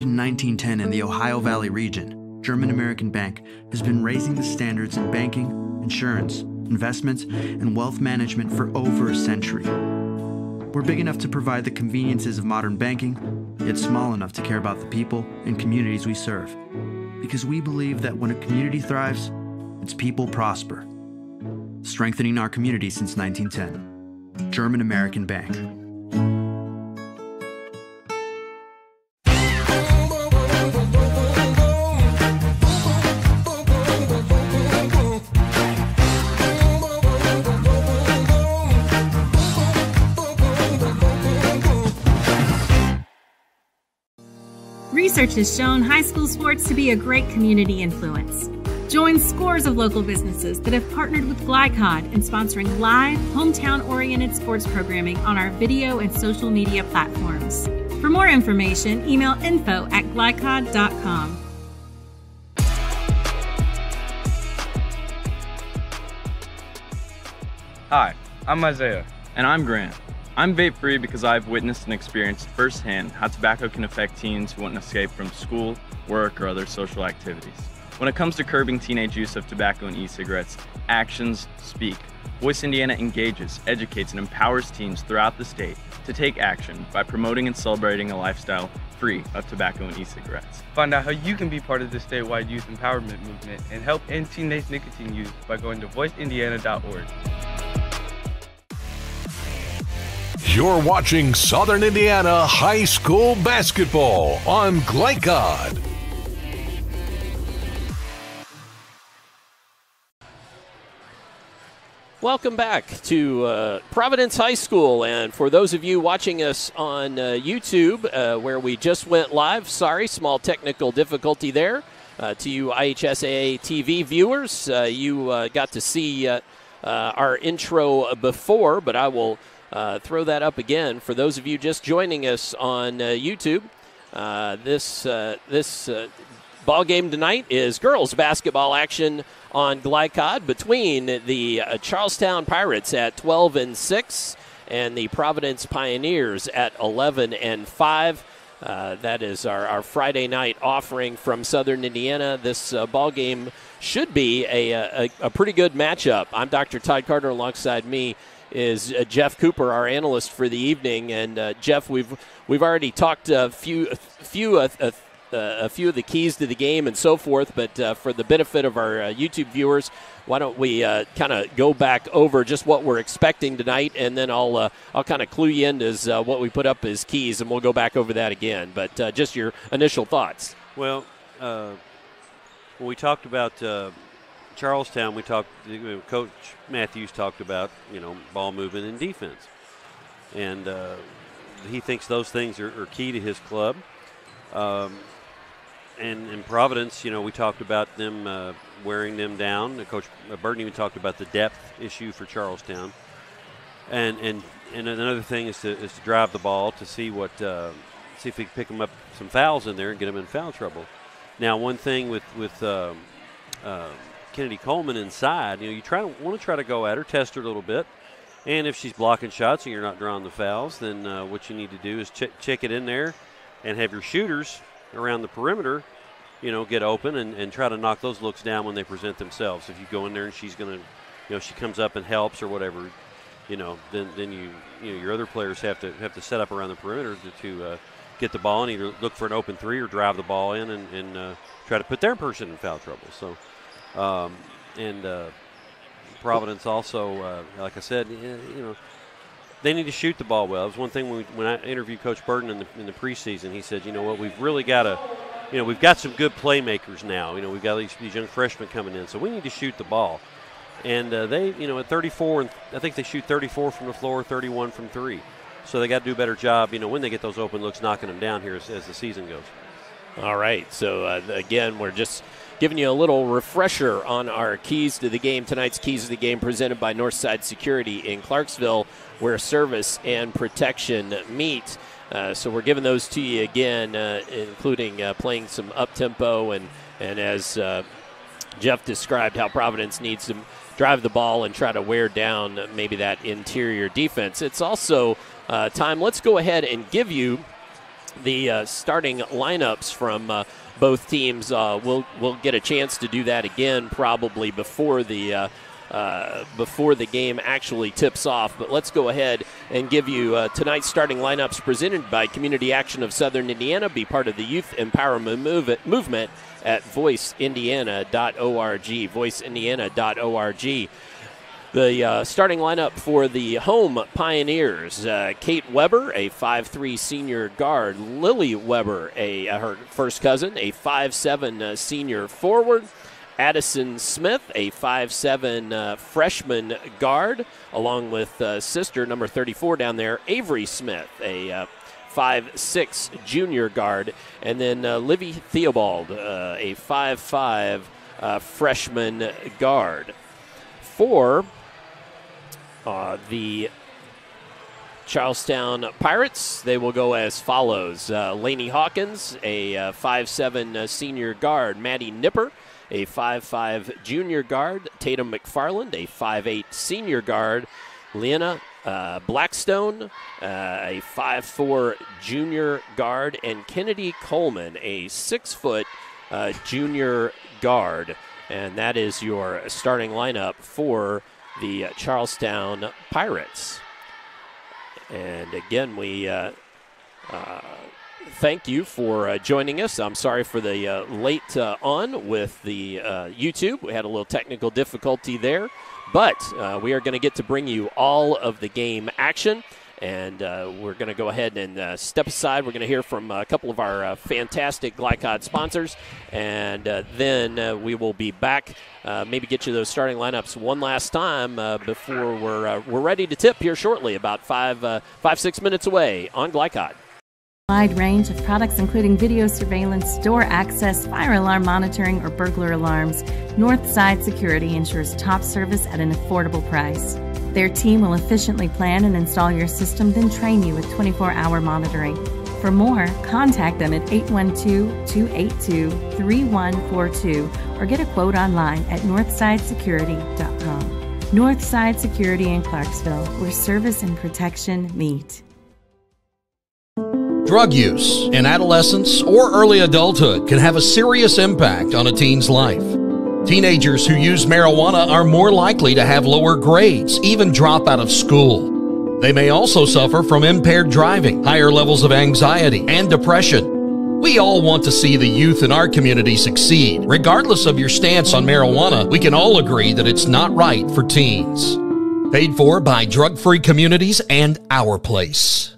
In 1910 in the Ohio Valley region, German American Bank has been raising the standards in banking, insurance, investments, and wealth management for over a century. We're big enough to provide the conveniences of modern banking, yet small enough to care about the people and communities we serve. Because we believe that when a community thrives, its people prosper. Strengthening our community since 1910. German American Bank. Research has shown high school sports to be a great community influence. Join scores of local businesses that have partnered with Glycod in sponsoring live, hometown-oriented sports programming on our video and social media platforms. For more information, email info@glycod.com. Hi, I'm Isaiah. And I'm Grant. I'm vape-free because I've witnessed and experienced firsthand how tobacco can affect teens who want to escape from school, work, or other social activities. When it comes to curbing teenage use of tobacco and e-cigarettes, actions speak. Voice Indiana engages, educates, and empowers teens throughout the state to take action by promoting and celebrating a lifestyle free of tobacco and e-cigarettes. Find out how you can be part of the statewide youth empowerment movement and help end teenage nicotine use by going to voiceindiana.org. You're watching Southern Indiana High School Basketball on Glycod. Welcome back to Providence High School, and for those of you watching us on YouTube, where we just went live, sorry, small technical difficulty there. To you IHSAA TV viewers, you got to see our intro before, but I will throw that up again. For those of you just joining us on YouTube, this ball game tonight is girls basketball action on Glycod between the Charlestown Pirates at 12-6 and the Providence Pioneers at 11-5. That is our Friday night offering from Southern Indiana. This ball game should be a pretty good matchup. I'm Dr. Todd Carter. Alongside me is Jeff Cooper, our analyst for the evening. And Jeff, we've already talked a few of the keys to the game and so forth, but for the benefit of our YouTube viewers, why don't we kind of go back over just what we're expecting tonight, and then I'll kind of clue you in as what we put up as keys, and we'll go back over that again. But just your initial thoughts. Well, when we talked about Charlestown, Coach Matthews talked about, ball movement and defense. And he thinks those things are key to his club. And in Providence, we talked about them wearing them down. Coach Burton even talked about the depth issue for Charlestown. And another thing is to drive the ball to see if we can pick them up some fouls in there and get them in foul trouble. Now, one thing with Kennedy Coleman inside, you want to try to go at her, test her a little bit. And if she's blocking shots and you're not drawing the fouls, then what you need to do is check it in there and have your shooters around the perimeter, get open and try to knock those looks down when they present themselves. If you go in there and she's going to, she comes up and helps or whatever, then your other players have to set up around the perimeter to get the ball and either look for an open three or drive the ball in and try to put their person in foul trouble. So, Providence also, like I said, they need to shoot the ball well. It was one thing when I interviewed Coach Burton in the preseason. He said, we've really got to, we've got some good playmakers now. We've got these young freshmen coming in, so we need to shoot the ball. And they, at 34, I think they shoot 34 from the floor, 31 from three. So they got to do a better job, when they get those open looks, knocking them down here as the season goes. All right. So, again, we're just giving you a little refresher on our keys to the game. Tonight's keys to the game presented by Northside Security in Clarksville, where service and protection meet. So we're giving those to you again, including playing some up-tempo and as Jeff described how Providence needs to drive the ball and try to wear down maybe that interior defense. It's also time. Let's go ahead and give you the starting lineups from both teams. We'll get a chance to do that again probably before the game actually tips off. But let's go ahead and give you tonight's starting lineups presented by Community Action of Southern Indiana. Be part of the youth empowerment movement at voiceindiana.org. voiceindiana.org. The starting lineup for the home Pioneers: Kate Weber, a 5'3" senior guard; Lily Weber, her first cousin, a 5'7" senior forward; Addison Smith, a 5'7" freshman guard, along with sister number 34 down there, Avery Smith, a 5'6" junior guard; and then Livy Theobald, a 5'5" freshman guard. For the Charlestown Pirates, they will go as follows: Lainey Hawkins, a 5'7" senior guard; Maddie Nipper, a 5'5" junior guard; Tatum McFarland, a 5'8" senior guard; Leanna Blackstone, a 5'4" junior guard; and Kennedy Coleman, a 6' junior guard. And that is your starting lineup for the Charlestown Pirates. And again, we thank you for joining us. I'm sorry for the late on with the YouTube. We had a little technical difficulty there, but we are going to get to bring you all of the game action. And we're going to go ahead and step aside. We're going to hear from a couple of our fantastic Glycod sponsors, and then we will be back. Maybe get you those starting lineups one last time before we're ready to tip here shortly, about 5-6 minutes away on Glycod. Wide range of products including video surveillance, door access, fire alarm monitoring, or burglar alarms. Northside Security ensures top service at an affordable price. Their team will efficiently plan and install your system, then train you with 24-hour monitoring. For more, contact them at 812-282-3142 or get a quote online at northsidesecurity.com. Northside Security in Clarksville, where service and protection meet. Drug use in adolescence or early adulthood can have a serious impact on a teen's life. Teenagers who use marijuana are more likely to have lower grades, even drop out of school. They may also suffer from impaired driving, higher levels of anxiety, and depression. We all want to see the youth in our community succeed. Regardless of your stance on marijuana, we can all agree that it's not right for teens. Paid for by Drug Free Communities and Our Place.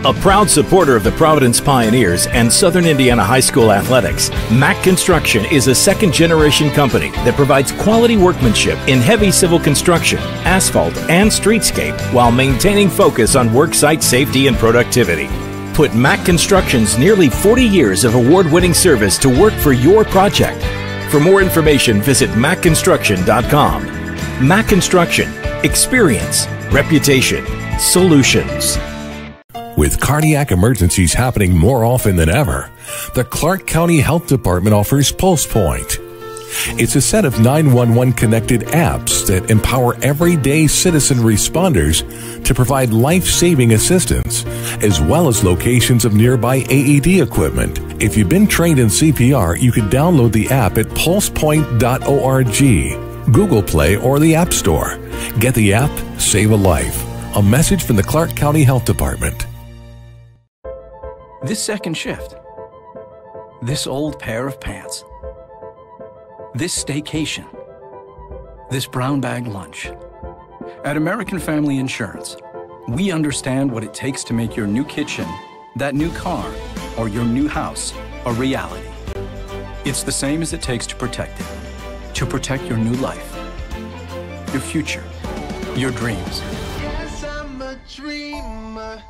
A proud supporter of the Providence Pioneers and Southern Indiana High School athletics, Mack Construction is a second-generation company that provides quality workmanship in heavy civil construction, asphalt, and streetscape while maintaining focus on worksite safety and productivity. Put Mack Construction's nearly 40 years of award-winning service to work for your project. For more information, visit mackconstruction.com. Mack Construction. Experience. Reputation. Solutions. With cardiac emergencies happening more often than ever, the Clark County Health Department offers Pulse Point. It's a set of 911 connected apps that empower everyday citizen responders to provide life-saving assistance, as well as locations of nearby AED equipment. If you've been trained in CPR, you can download the app at pulsepoint.org, Google Play, or the App Store. Get the app, save a life. A message from the Clark County Health Department. This second shift, this old pair of pants, this staycation, this brown bag lunch. At American Family Insurance, we understand what it takes to make your new kitchen, that new car, or your new house a reality. It's the same as it takes to protect it, to protect your new life, your future, your dreams. Yes, I'm a dreamer.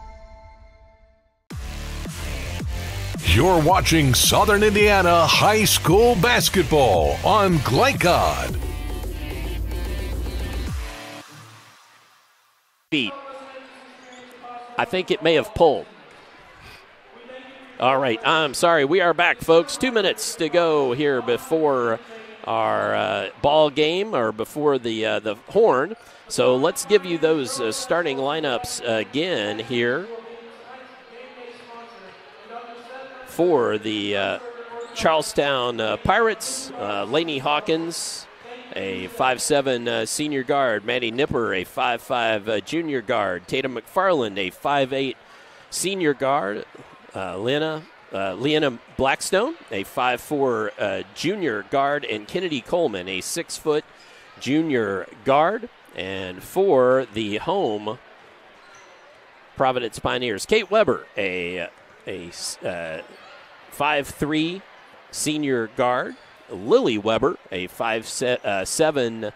You're watching Southern Indiana High School Basketball on Glycod. Feet. I think it may have pulled. All right, I'm sorry. We are back, folks. 2 minutes to go here before our ball game, or before the horn. So let's give you those starting lineups again here. For the Charlestown Pirates, Lainey Hawkins, a 5'7" senior guard. Maddie Nipper, a 5'5" junior guard. Tatum McFarland, a 5'8" senior guard. Leanna Blackstone, a 5'4" junior guard. And Kennedy Coleman, a 6' junior guard. And for the home Providence Pioneers, Kate Weber, a 5'3" senior guard. Lily Weber, a 5'7"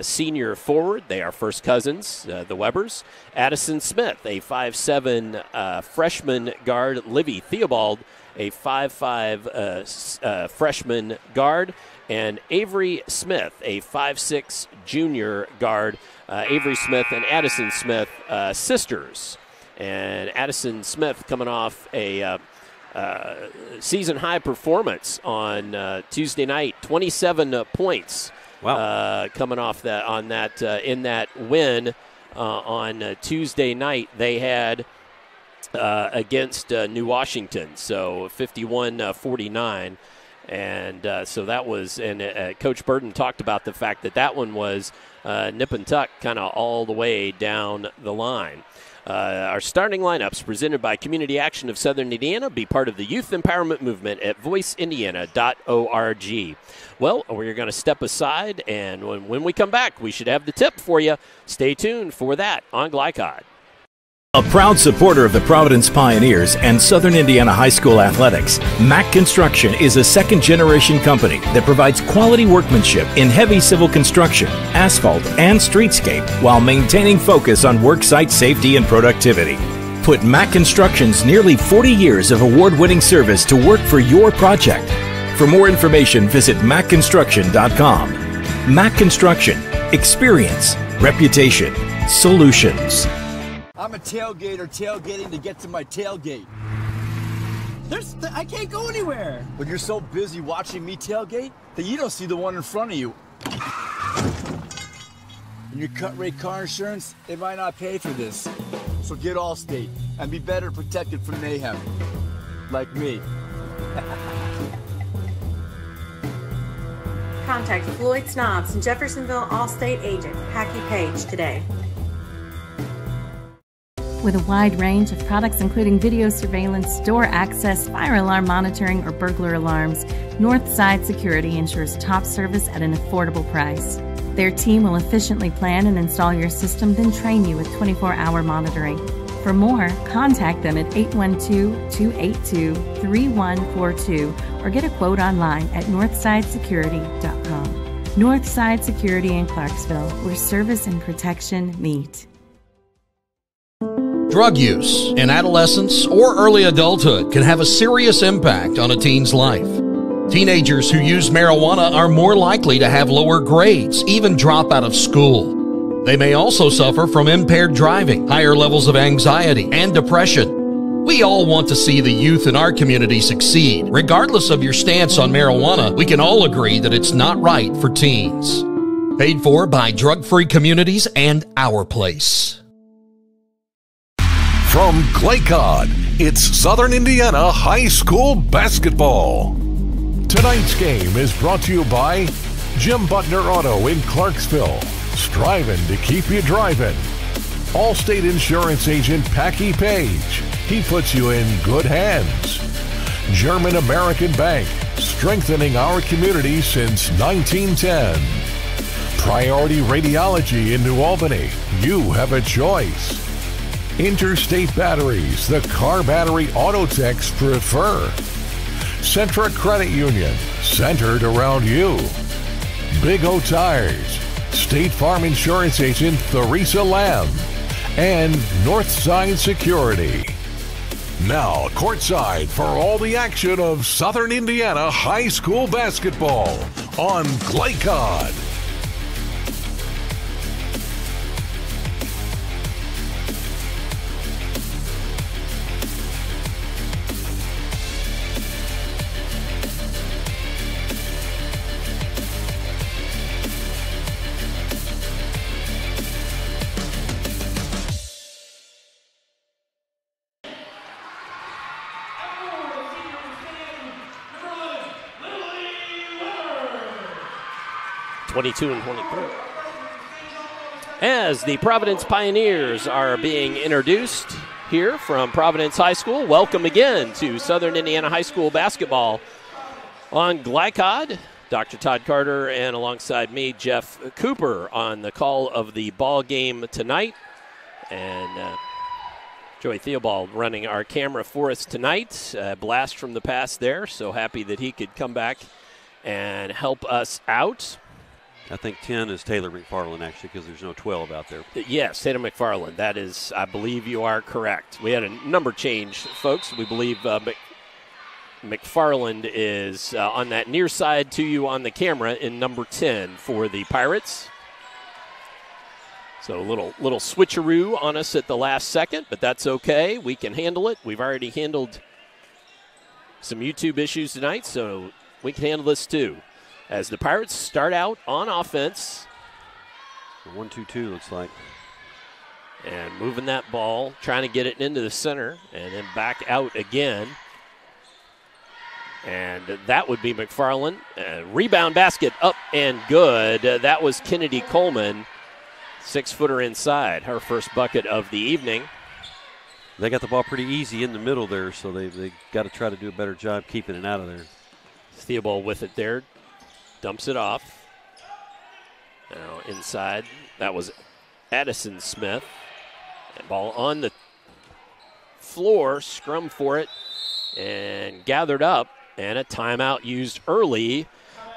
senior forward. They are first cousins, the Webers. Addison Smith, a 5'7" freshman guard. Livy Theobald, a 5'5" freshman guard. And Avery Smith, a 5'6" junior guard. Avery Smith and Addison Smith, sisters. And Addison Smith coming off a season-high performance on Tuesday night, 27 points. Wow. Coming off that in that win on Tuesday night, they had against New Washington, so 51-49. And so that was, and Coach Burton talked about the fact that one was nip and tuck kind of all the way down the line. Our starting lineups presented by Community Action of Southern Indiana. Be part of the youth empowerment movement at voiceindiana.org. Well, we're going to step aside, and when we come back, we should have the tip for you. Stay tuned for that on Glycod. A proud supporter of the Providence Pioneers and Southern Indiana High School athletics, Mack Construction is a second-generation company that provides quality workmanship in heavy civil construction, asphalt, and streetscape while maintaining focus on worksite safety and productivity. Put Mack Construction's nearly 40 years of award-winning service to work for your project. For more information, visit mackconstruction.com. Mack Construction. Experience. Reputation. Solutions. I'm a tailgater tailgating to get to my tailgate. I can't go anywhere. But you're so busy watching me tailgate that you don't see the one in front of you. And your cut rate car insurance, it might not pay for this. So get Allstate and be better protected from mayhem. Like me. Contact Floyd Snobs and Jeffersonville Allstate agent Packy Page today. With a wide range of products including video surveillance, door access, fire alarm monitoring, or burglar alarms, Northside Security ensures top service at an affordable price. Their team will efficiently plan and install your system, then train you with 24-hour monitoring. For more, contact them at 812-282-3142 or get a quote online at northsidesecurity.com. Northside Security in Clarksville, where service and protection meet. Drug use in adolescence or early adulthood can have a serious impact on a teen's life. Teenagers who use marijuana are more likely to have lower grades, even drop out of school. They may also suffer from impaired driving, higher levels of anxiety, and depression. We all want to see the youth in our community succeed. Regardless of your stance on marijuana, we can all agree that it's not right for teens. Paid for by Drug Free Communities and Our Place. From Glycod, it's Southern Indiana High School basketball. Tonight's game is brought to you by Jim Butner Auto in Clarksville, striving to keep you driving. Allstate Insurance Agent Packy Page, he puts you in good hands. German American Bank, strengthening our community since 1910. Priority Radiology in New Albany, you have a choice. Interstate Batteries, the car battery auto techs prefer. Centra Credit Union, centered around you. Big O Tires, State Farm Insurance Agent Theresa Lamb, and Northside Security. Now, courtside for all the action of Southern Indiana High School basketball on Glycod. 22 and 23. As the Providence Pioneers are being introduced here from Providence High School, welcome again to Southern Indiana High School basketball on Glycod. Dr. Todd Carter and alongside me, Jeff Cooper, on the call of the ball game tonight. And Joey Theobald running our camera for us tonight. Blast from the past there, so happy that he could come back and help us out. I think 10 is Taylor McFarland, actually, because there's no 12 out there. Yes, Taylor McFarland. That is, I believe you are correct. We had a number change, folks. We believe McFarland is on that near side to you on the camera in number 10 for the Pirates. So a little switcheroo on us at the last second, but that's okay. We can handle it. We've already handled some YouTube issues tonight, so we can handle this too. As the Pirates start out on offense. 1-2-2 looks like. And moving that ball, trying to get it into the center, and then back out again. And that would be McFarland. Rebound basket up and good. That was Kennedy Coleman. 6-footer inside, her first bucket of the evening. They got the ball pretty easy in the middle there, so they got to try to do a better job keeping it out of there. Theobald with it there, dumps it off. Now inside, that was Addison Smith. That ball on the floor, scrum for it, and gathered up, and a timeout used early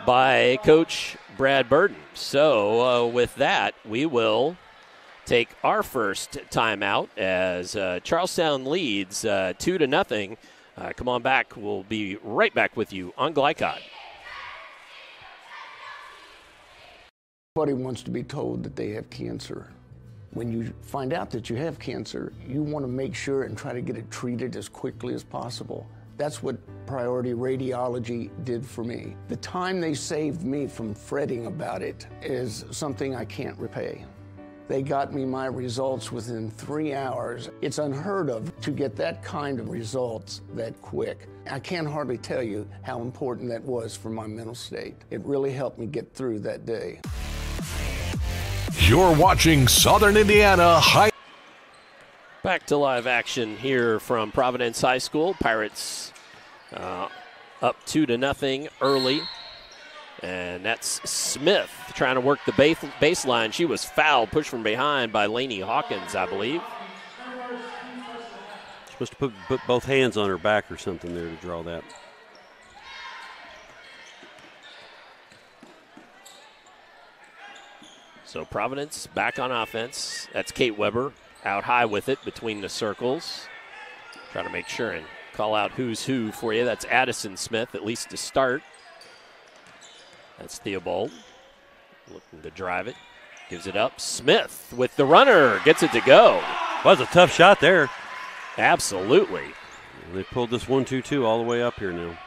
by Coach Brad Burton. So with that, we will take our first timeout as Charlestown leads 2-0. Come on back. We'll be right back with you on Glycod. Everybody wants to be told that they have cancer. When you find out that you have cancer, you want to make sure and try to get it treated as quickly as possible. That's what Priority Radiology did for me. The time they saved me from fretting about it is something I can't repay. They got me my results within 3 hours. It's unheard of to get that kind of results that quick. I can't hardly tell you how important that was for my mental state. It really helped me get through that day. You're watching Southern Indiana High. Back to live action here from Providence High School. Pirates up 2-0 early. And that's Smith trying to work the baseline. She was fouled, pushed from behind by Lainey Hawkins, I believe. Supposed to put both hands on her back or something there to draw that. So Providence back on offense. That's Kate Weber out high with it between the circles. Trying to make sure and call out who's who for you. That's Addison Smith, at least to start. That's Theobald looking to drive it. Gives it up. Smith with the runner. Gets it to go. Well, that was a tough shot there. Absolutely. They pulled this 1-2-2 all the way up here now.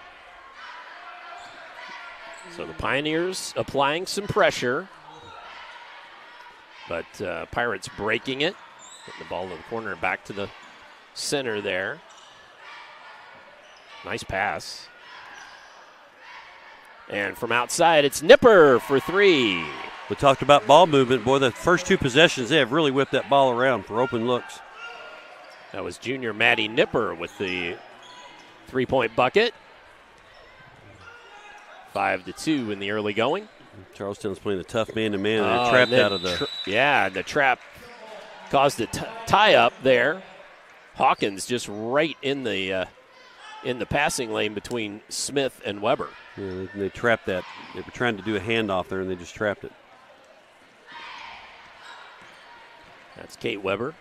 So the Pioneers applying some pressure. But Pirates breaking it. Getting the ball to the corner and back to the center there. Nice pass. And from outside, it's Nipper for three. We talked about ball movement. Boy, the first two possessions, they have really whipped that ball around for open looks. That was junior Maddie Nipper with the three-point bucket. 5-2 in the early going. Charlestown's playing a tough man-to-man. They're trapped out of the... the trap caused a tie-up there. Hawkins just right in the passing lane between Smith and Weber. Yeah, they trapped that. They were trying to do a handoff there, and they just trapped it. That's Kate Weber.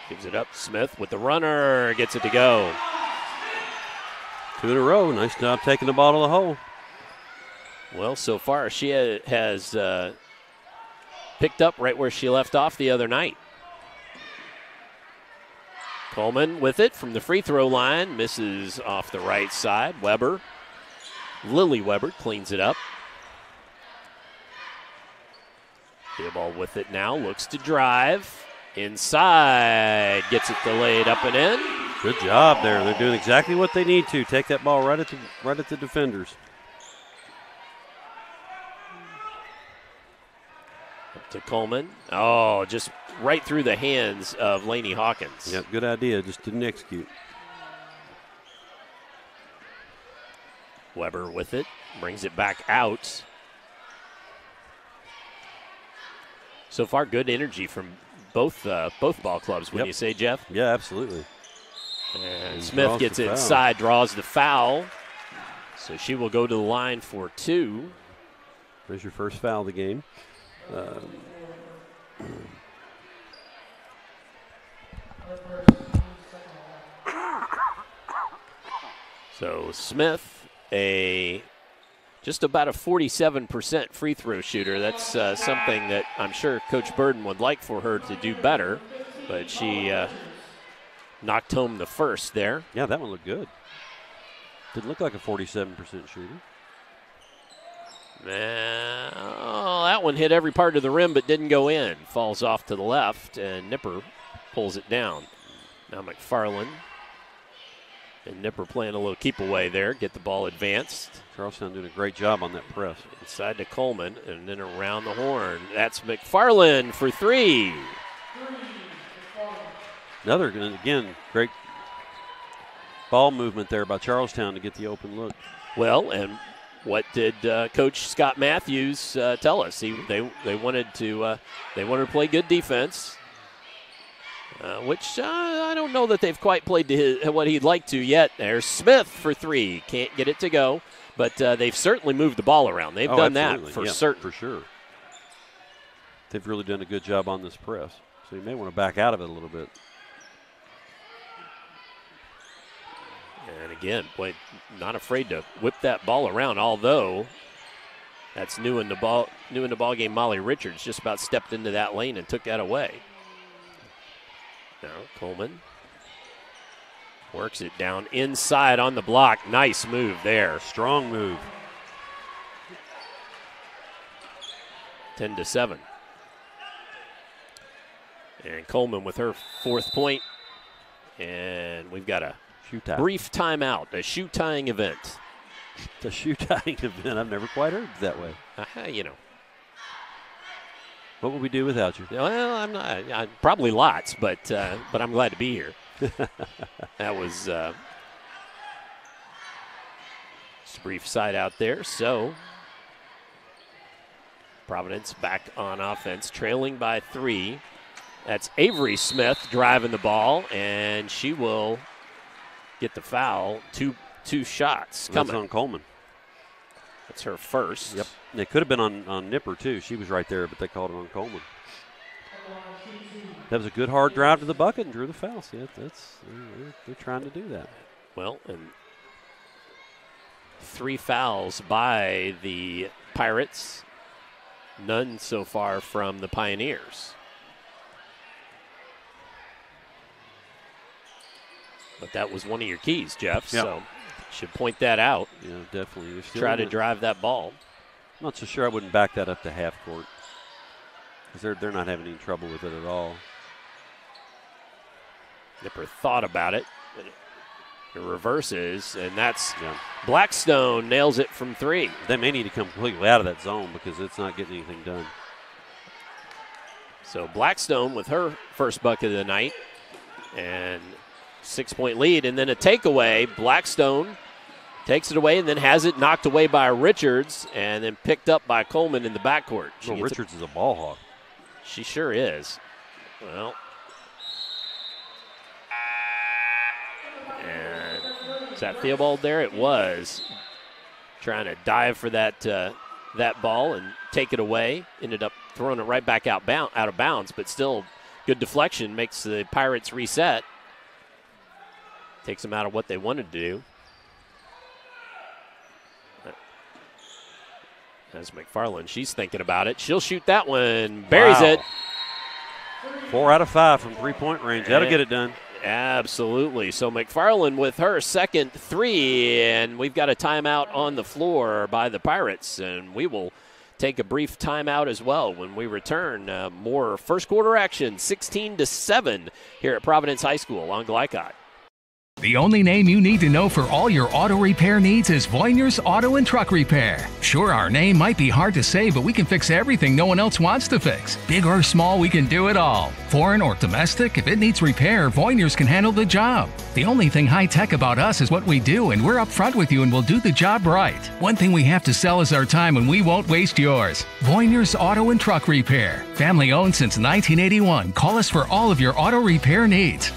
Gives it up. Smith with the runner. Gets it to go. 2 in a row. Nice job taking the ball to the hole. Well, so far she has picked up right where she left off the other night. Coleman with it from the free throw line. Misses off the right side. Weber. Lily Weber cleans it up. Theobald with it now. Looks to drive. Inside. Gets it delayed up and in. Good job there. They're doing exactly what they need to. Take that ball right at the defenders. To Coleman. Oh, just right through the hands of Lainey Hawkins. Yep, good idea. Just didn't execute. Weber with it. Brings it back out. So far, good energy from both ball clubs, wouldn't you say, Jeff? Yeah, absolutely. And Smith gets inside, draws the foul. So she will go to the line for 2. There's your first foul of the game. So Smith, just about a 47% free throw shooter. That's something that I'm sure Coach Burden would like for her to do better, but she knocked home the first there. Yeah, that one looked good. Didn't look like a 47% shooter. That one hit every part of the rim but didn't go in. Falls off to the left, and Nipper pulls it down. Now McFarland and Nipper playing a little keep away there, get the ball advanced. Charlestown doing a great job on that press. Inside to Coleman, and then around the horn. That's McFarland for 3. Another, again, great ball movement there by Charlestown to get the open look. Well, and what did Coach Scott Matthews tell us? They wanted to play good defense, which I don't know that they've quite played to what he'd like to yet. There's Smith for 3. Can't get it to go, but they've certainly moved the ball around. They've done absolutely. that for yeah, certain. For sure. They've really done a good job on this press. So you may want to back out of it a little bit. And again, boy, not afraid to whip that ball around, although that's new in the ball game. Molly Richards just about stepped into that lane and took that away. Now Coleman works it down inside on the block. Nice move there. Strong move. 10-7. And Coleman with her 4th point. And we've got a brief timeout, a shoe tying event. The shoe tying event. I've never quite heard it that way. What would we do without you? Well, I'm not. Probably lots, but I'm glad to be here. That was just a brief side out there. So Providence back on offense, trailing by 3. That's Avery Smith driving the ball, and she will get the foul. Two shots coming. That's on Coleman. That's her first. Yep. And it could have been on Nipper, too. She was right there, but they called it on Coleman. That was a good hard drive to the bucket and drew the foul. See, they're trying to do that. Well, and 3 fouls by the Pirates. None so far from the Pioneers. But that was one of your keys, Jeff, yep. So should point that out. Yeah, definitely. Try to drive that ball. I'm not so sure I wouldn't back that up to half court because they're not having any trouble with it at all. Nipper thought about it. It reverses, and that's Blackstone nails it from 3. They may need to come completely out of that zone because it's not getting anything done. So Blackstone with her first bucket of the night, and 6-point lead, and then a takeaway. Blackstone takes it away and then has it knocked away by Richards and then picked up by Coleman in the backcourt. Well, Richards is a ball hawk. She sure is. Well, and is that Theobald there? It was. Trying to dive for that ball and take it away. Ended up throwing it right back out of bounds, but still good deflection. Makes the Pirates reset. Takes them out of what they wanted to do. As McFarland, she's thinking about it. She'll shoot that one. Buries it. 4 out of 5 from 3-point range. That'll get it done. Absolutely. So McFarland with her second 3, and we've got a timeout on the floor by the Pirates, and we will take a brief timeout as well. When we return, more first quarter action, 16-7 here at Providence High School on Glycott. The only name you need to know for all your auto repair needs is Voyner's Auto and Truck Repair. Sure, our name might be hard to say, but we can fix everything no one else wants to fix. Big or small, we can do it all. Foreign or domestic, if it needs repair, Voyner's can handle the job. The only thing high-tech about us is what we do, and we're upfront with you and we'll do the job right. One thing we have to sell is our time, and we won't waste yours. Voyner's Auto and Truck Repair. Family-owned since 1981. Call us for all of your auto repair needs.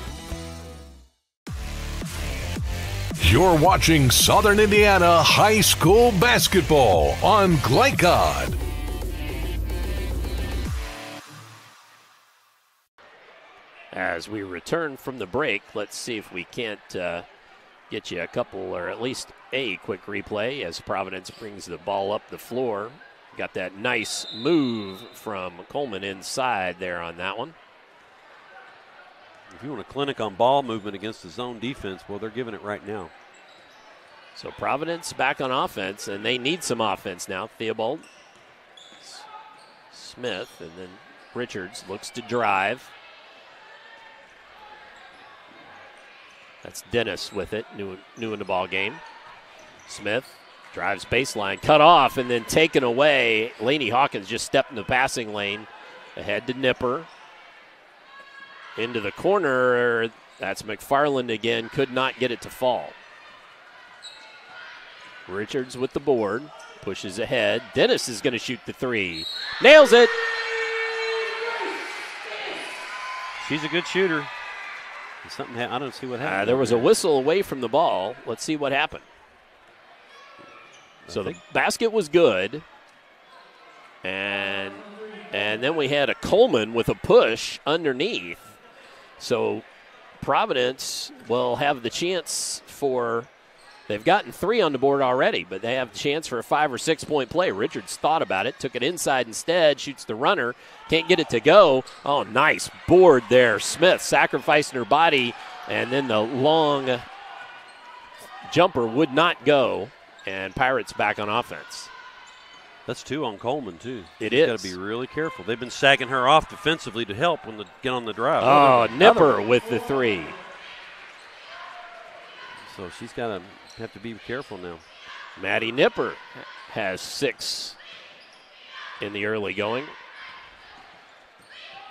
You're watching Southern Indiana High School Basketball on Glycod. As we return from the break, let's see if we can't get you a couple or at least a quick replay as Providence brings the ball up the floor. Got that nice move from Coleman inside there on that one. If you want a clinic on ball movement against the zone defense, well, they're giving it right now. So Providence back on offense, and they need some offense now. Theobald, Smith, and then Richards looks to drive. That's Dennis with it, new in the ball game. Smith drives baseline, cut off, and then taken away. Laney Hawkins just stepped in the passing lane. Ahead to Nipper. Into the corner, that's McFarland again, could not get it to fall. Richards with the board, pushes ahead. Dennis is going to shoot the three. Nails it! She's a good shooter. I don't see what happened. There was a whistle away from the ball. Let's see what happened. So the basket was good. And then we had a Coleman with a push underneath. So Providence will have the chance they've gotten 3 on the board already, but they have a chance for a 5 or 6 point play. Richards thought about it, took it inside instead, shoots the runner, can't get it to go. Oh, nice board there. Smith sacrificing her body, and then the long jumper would not go, and Pirates back on offense. That's 2 on Coleman, too. She's got to be really careful. They've been sagging her off defensively to help when they get on the drive. Oh, Nipper with the 3. So she's got to have to be careful now. Maddie Nipper has 6 in the early going.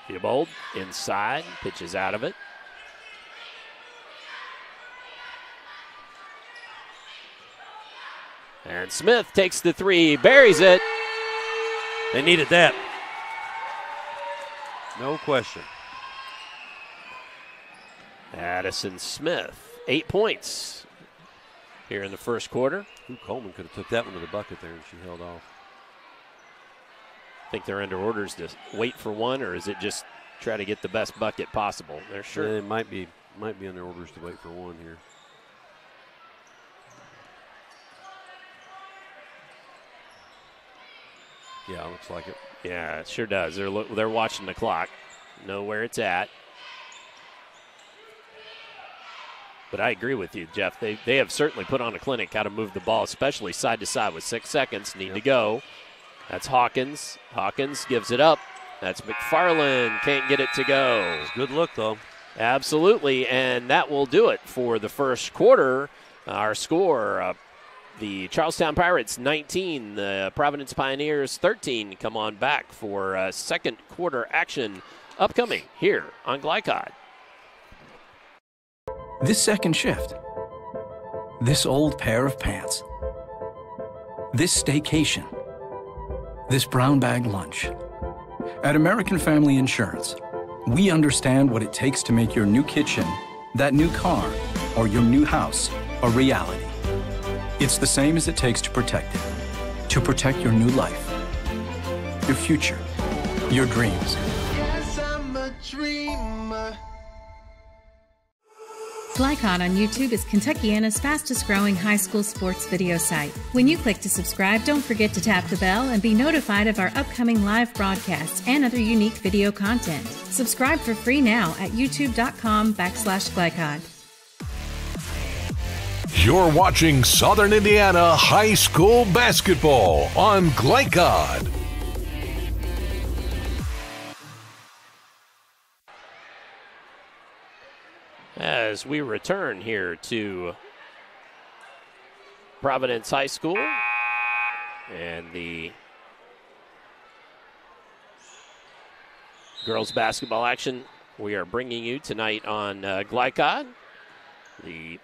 Theobald inside, pitches out of it. And Smith takes the 3, buries it. They needed that. No question. Addison Smith, 8 points here in the first quarter. Coleman could have took that one to the bucket there, and she held off. Think they're under orders to wait for one, or is it just try to get the best bucket possible? They're sure. It might be under orders to wait for one here. Yeah, looks like it. Yeah, it sure does. They're watching the clock, know where it's at. But I agree with you, Jeff. They have certainly put on a clinic how to move the ball, especially side to side with 6 seconds. Need to go. That's Hawkins. Hawkins gives it up. That's McFarland. Can't get it to go. It's a good look, though. Absolutely, and that will do it for the first quarter. Our score, the Charlestown Pirates 19, the Providence Pioneers 13. Come on back for second quarter action upcoming here on Glycod. This second shift. This old pair of pants. This staycation. This brown bag lunch. At American Family Insurance, we understand what it takes to make your new kitchen, that new car, or your new house a reality. It's the same as it takes to protect it. To protect your new life, your future, your dreams. Yes, I'm a dreamer. Glycod on YouTube is Kentuckiana's fastest growing high school sports video site. When you click to subscribe, don't forget to tap the bell and be notified of our upcoming live broadcasts and other unique video content. Subscribe for free now at youtube.com/Glycod. You're watching Southern Indiana High School Basketball on Glycod. As as we return here to Providence High School and the girls basketball action we are bringing you tonight on Glycod. The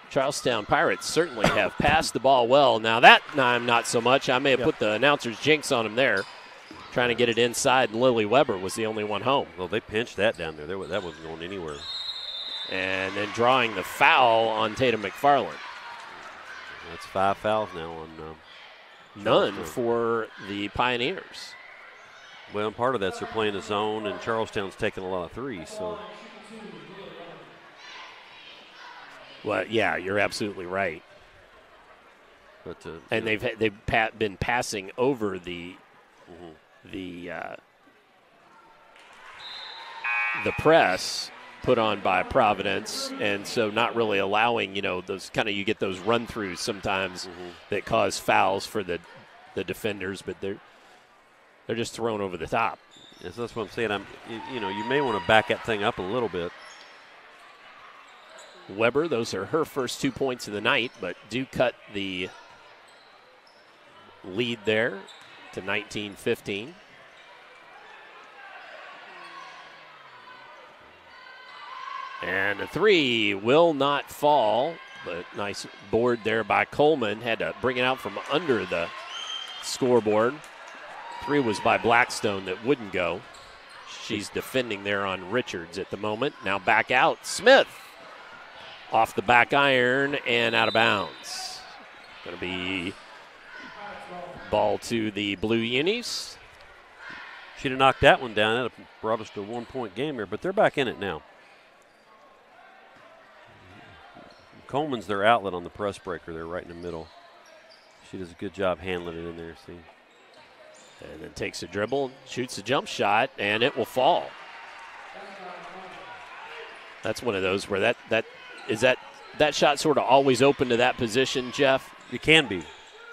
Charlestown Pirates certainly have passed the ball well. Now that time, not so much. I may have put the announcer's jinx on him there, trying to get it inside, and Lily Weber was the only one home. Well, they pinched that down there. That wasn't going anywhere. And then drawing the foul on Tatum McFarland. That's 5 fouls now on none for the Pioneers. Well, and part of that's they're playing a zone, and Charlestown's taking a lot of threes. So, well, yeah, you're absolutely right. But and they've been passing over the press put on by Providence, and so not really allowing, those kind of, you get those run throughs sometimes that cause fouls for the defenders, but they're just thrown over the top. Yes, that's what I'm saying. You may want to back that thing up a little bit. Weber, those are her first 2 points of the night, but do cut the lead there to 19-15. And a three will not fall, but nice board there by Coleman. Had to bring it out from under the scoreboard. Three was by Blackstone that wouldn't go. She's defending there on Richards at the moment. Now back out. Smith off the back iron and out of bounds. Going to be ball to the Blue Unis. She'd have knocked that one down. That would have brought us to a 1 point game here, but they're back in it now. Coleman's their outlet on the press breaker there right in the middle. She does a good job handling it in there, see. And then takes a dribble, shoots a jump shot, and it will fall. That's one of those where that shot sort of always open to that position, Jeff? It can be.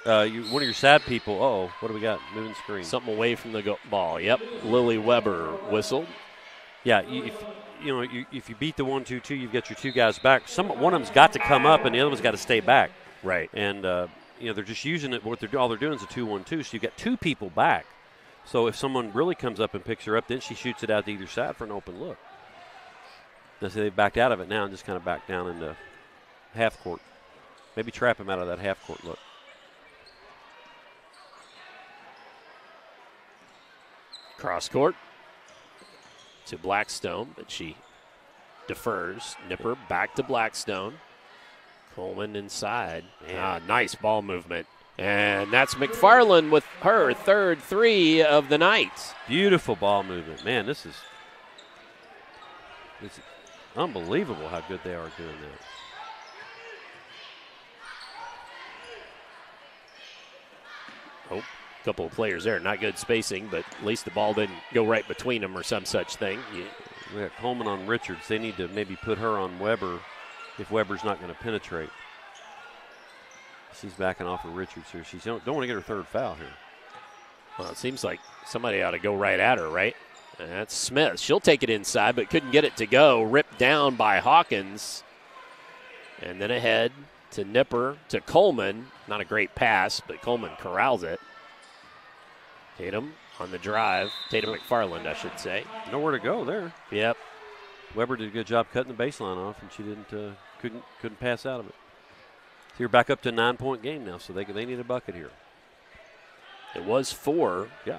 One of your sad people, what do we got? Moving screen. Something away from the ball. Yep, Lily Weber whistled. Yeah, if you beat the 1-2-2, you've got your two guys back. One of them's got to come up, and the other one's got to stay back. Right. And they're just using it. All they're doing is a 2-1-2, so you've got two people back. So if someone really comes up and picks her up, then she shoots it out to either side for an open look. So they've backed out of it now and just kind of back down into half court. Maybe trap him out of that half court look. Cross court to Blackstone, but she defers. Nipper back to Blackstone. Coleman inside. Nice ball movement. And that's McFarland with her third three of the night. Beautiful ball movement. Man, it's unbelievable how good they are doing that. Oh, a couple of players there. Not good spacing, but at least the ball didn't go right between them or some such thing. We got Coleman on Richards. They need to maybe put her on Weber if Weber's not going to penetrate. She's backing off of Richards here. She don't want to get her third foul here. Well, it seems like somebody ought to go right at her, right? And that's Smith. She'll take it inside, but couldn't get it to go. Ripped down by Hawkins. And then ahead to Nipper, to Coleman. Not a great pass, but Coleman corrals it. Tatum on the drive. Tatum McFarland, I should say. Nowhere to go there. Yep. Weber did a good job cutting the baseline off, and she couldn't pass out of it. So you're back up to a 9-point game now, so they need a bucket here. It was 4. Yeah.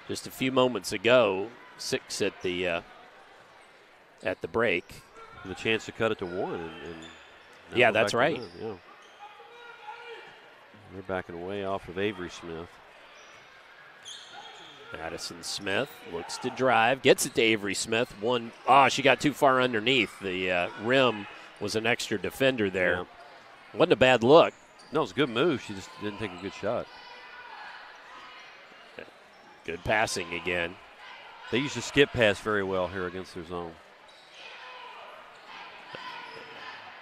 Just a few moments ago. 6 at the break. With a chance to cut it to 1. And yeah, that's right. Yeah. They're backing away off of Avery Smith. Madison Smith looks to drive, gets it to Avery Smith. She got too far underneath. The rim was an extra defender there. Yeah. Wasn't a bad look. No, it was a good move. She just didn't take a good shot. Good passing again. They used to skip pass very well here against their zone.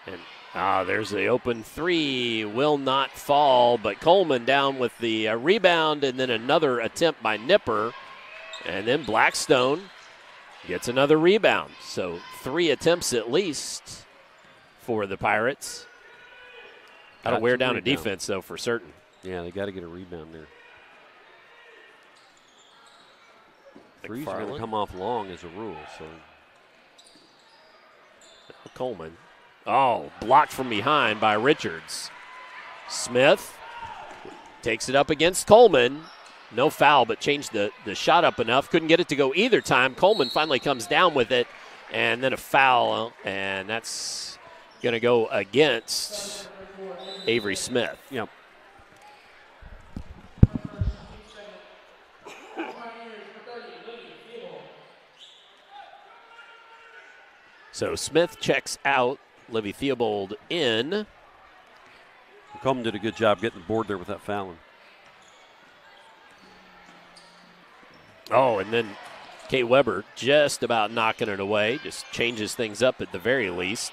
And there's the open three. Will not fall, but Coleman down with the rebound, and then another attempt by Nipper. And then Blackstone Gets another rebound. So 3 attempts at least for the Pirates. That'll wear down a defense, though, for certain. Yeah, they got to get a rebound there. Threes are going to come off long as a rule. So Coleman. Oh, blocked from behind by Richards. Smith takes it up against Coleman. No foul, but changed the shot up enough. Couldn't get it to go either time. Coleman finally comes down with it, and then a foul, and that's going to go against Avery Smith. Yep. So Smith checks out. Livy Theobald in. Coleman did a good job getting the board there without fouling. Oh, and then Kate Weber just about knocking it away. Just changes things up at the very least.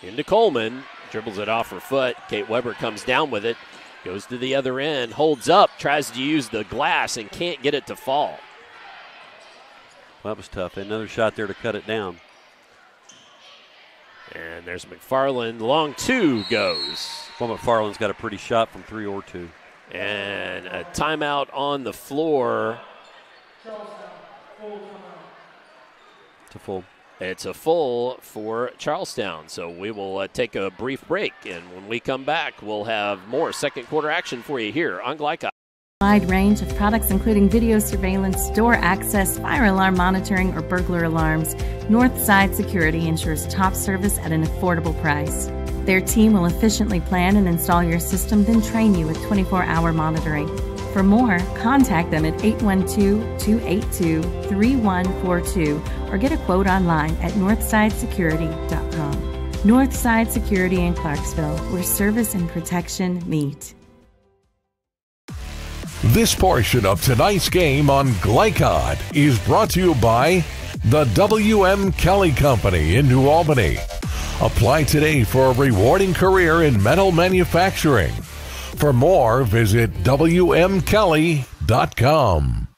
Into Coleman. Dribbles it off her foot. Kate Weber comes down with it. Goes to the other end. Holds up. Tries to use the glass and can't get it to fall. Well, that was tough. Another shot there to cut it down. And there's McFarland. Long 2 goes. Well, McFarland's got a pretty shot from 3 or 2. And a timeout on the floor. It's a full. It's a full for Charlestown. So we will take a brief break. And when we come back, we'll have more second quarter action for you here on Glycod. Wide range of products including video surveillance, door access, fire alarm monitoring, or burglar alarms. Northside Security ensures top service at an affordable price. Their team will efficiently plan and install your system, then train you with 24-hour monitoring. For more, contact them at 812-282-3142 or get a quote online at northsidesecurity.com. Northside Security in Clarksville, where service and protection meet. This portion of tonight's game on Glycod is brought to you by the W.M. Kelly Company in New Albany. Apply today for a rewarding career in metal manufacturing. For more, visit WMKelly.com.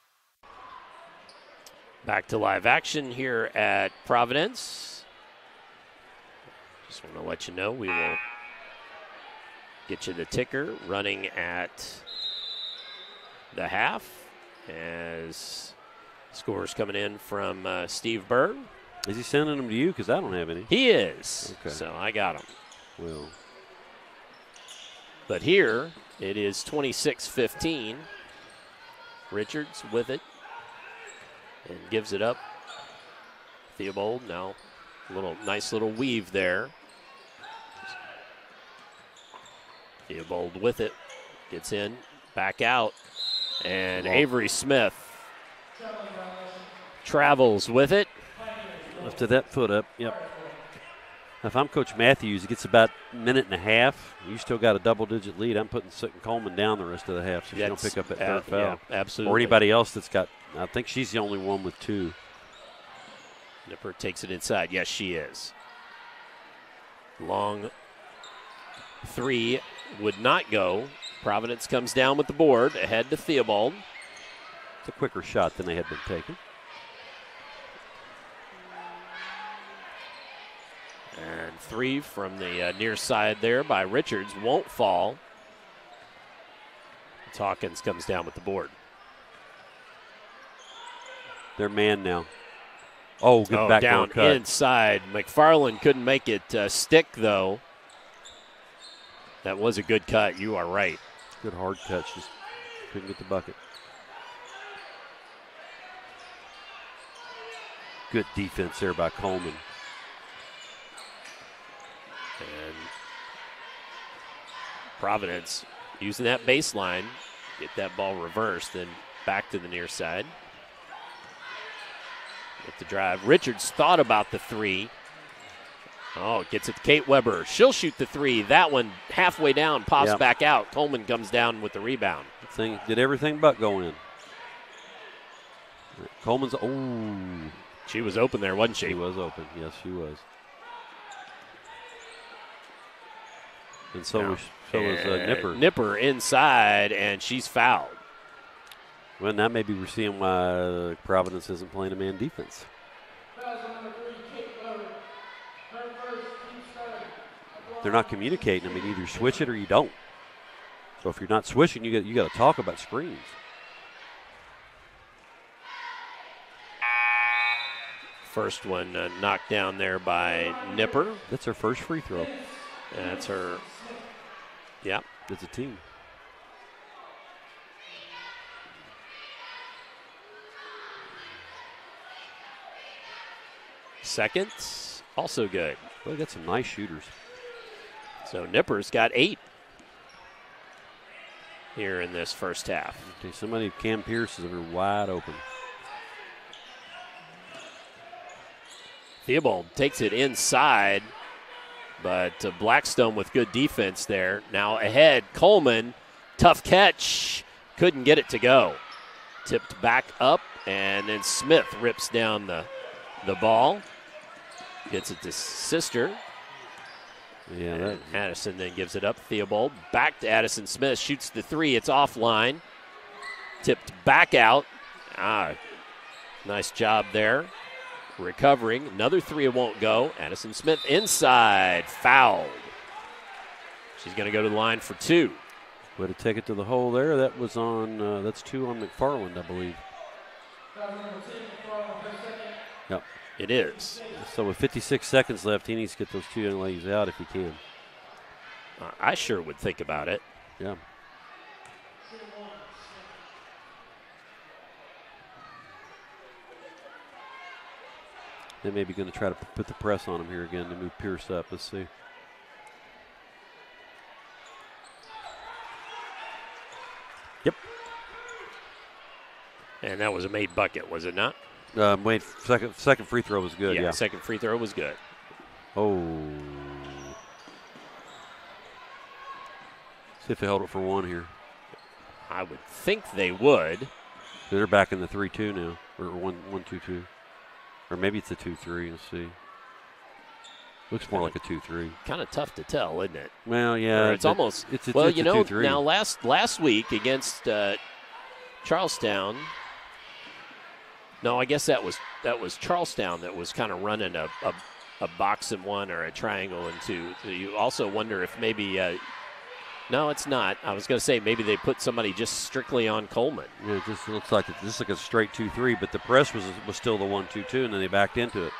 Back to live action here at Providence. Just want to let you know we will get you the ticker running at the half as scores coming in from Steve Berg. Is he sending them to you? Because I don't have any. He is. Okay. So I got them. Well. But here it is 26-15. Richards with it and gives it up. Theobald now nice little weave there. Theobald with it. Gets in. Back out. And Avery Smith travels with it. Lifted that foot up, yep. If I'm Coach Matthews, it gets about a minute and a half. You still got a double-digit lead. I'm putting Sutton Coleman down the rest of the half so she don't pick up that third foul. Yeah, absolutely. Or anybody else that's got, I think she's the only one with 2. Nipper takes it inside. Yes, she is. Long 3 would not go. Providence comes down with the board, ahead to Theobald. It's a quicker shot than they had been taking. And 3 from the near side there by Richards won't fall. Hawkins comes down with the board. They're man now. Oh, good backdoor down cut. Inside. McFarland couldn't make it stick, though. That was a good cut. You are right. Good hard cut. Just couldn't get the bucket. Good defense there by Coleman. And Providence using that baseline, get that ball reversed, then back to the near side. With the drive. Richards thought about the 3. Oh, gets it to Kate Weber. She'll shoot the 3. That one halfway down, pops back out. Coleman comes down with the rebound. Thing did everything but go in. Coleman's, she was open there, wasn't she? She was open. Yes, she was. And so was Nipper. Nipper inside, and she's fouled. Well, now maybe we're seeing why Providence isn't playing a man defense. They're not communicating. I mean, either switch it or you don't. So if you're not switching, you got to talk about screens. First one knocked down there by Nipper. That's her first free throw. That's her. Yeah, it's a team. Second, also good. Well, they got some nice shooters. So Nipper's got 8 here in this first half. Okay, somebody, Cam Pierce, is wide open. Theobald takes it inside, but Blackstone with good defense there. Now ahead, Coleman, tough catch, couldn't get it to go. Tipped back up, and then Smith rips down the ball. Gets it to Sister. Yeah, Addison then gives it up. Theobald back to Addison Smith, shoots the 3. It's offline. Tipped back out. Nice job there. Recovering. Another 3, it won't go. Addison Smith inside. Fouled. She's going to go to the line for 2. Way to take it to the hole there. That was on, that's 2 on McFarland, I believe. Yep. It is. So with 56 seconds left, he needs to get those 2 young ladies out if he can. I sure would think about it. Yeah. They may be going to try to put the press on him here again to move Pierce up. Let's see. Yep. And that was a made bucket, was it not? Wait, second free throw was good. Yeah, second free throw was good. Oh. See if they hold it for 1 here. I would think they would. They're back in the 3-2 now, or 1-2-2. Or maybe it's a 2-3. Let's see. Looks more like a 2-3. Kind of tough to tell, isn't it? Well, yeah. Or it's almost. It's well, it's you a know, 2-3. now last week against Charlestown. No, I guess that was Charlestown that was kind of running a box and 1 or a triangle and 2. So you also wonder if maybe. No, it's not. I was going to say maybe they put somebody just strictly on Coleman. Yeah, it just looks like it's just like a straight 2-3, but the press was still the 1-2-2, and then they backed into it.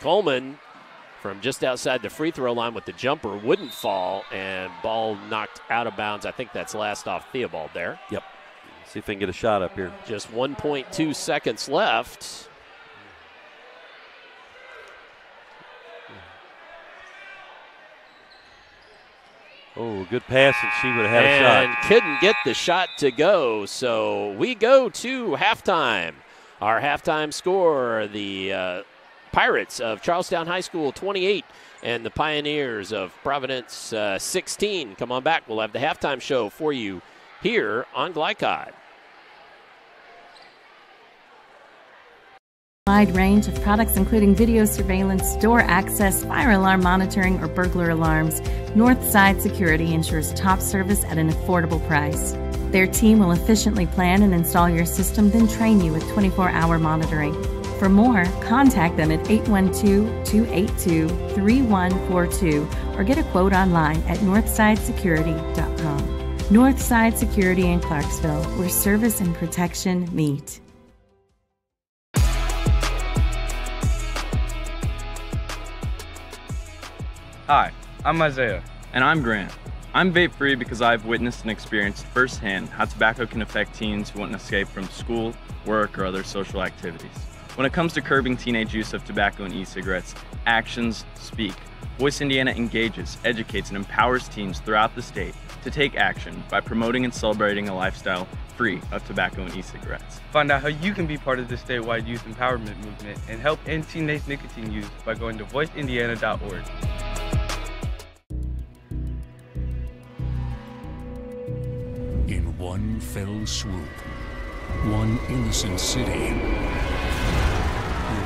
Coleman from just outside the free throw line with the jumper wouldn't fall, and ball knocked out of bounds. I think that's last off Theobald there. Yep. See if they can get a shot up here. Just 1.2 seconds left. Oh, good pass, and she would have had a shot. And couldn't get the shot to go, so we go to halftime. Our halftime score, the Pirates of Charlestown High School 28 and the Pioneers of Providence 16. Come on back. We'll have the halftime show for you here on Glycod. Wide range of products including video surveillance, door access, fire alarm monitoring, or burglar alarms, Northside Security ensures top service at an affordable price. Their team will efficiently plan and install your system, then train you with 24-hour monitoring. For more, contact them at 812-282-3142 or get a quote online at northsidesecurity.com. Northside Security in Clarksville, where service and protection meet. Hi, I'm Isaiah. And I'm Grant. I'm vape-free because I've witnessed and experienced firsthand how tobacco can affect teens who want to escape from school, work, or other social activities. When it comes to curbing teenage use of tobacco and e-cigarettes, actions speak. Voice Indiana engages, educates, and empowers teens throughout the state to take action by promoting and celebrating a lifestyle free of tobacco and e-cigarettes. Find out how you can be part of the statewide youth empowerment movement and help end teenage nicotine use by going to voiceindiana.org. In one fell swoop, one innocent city will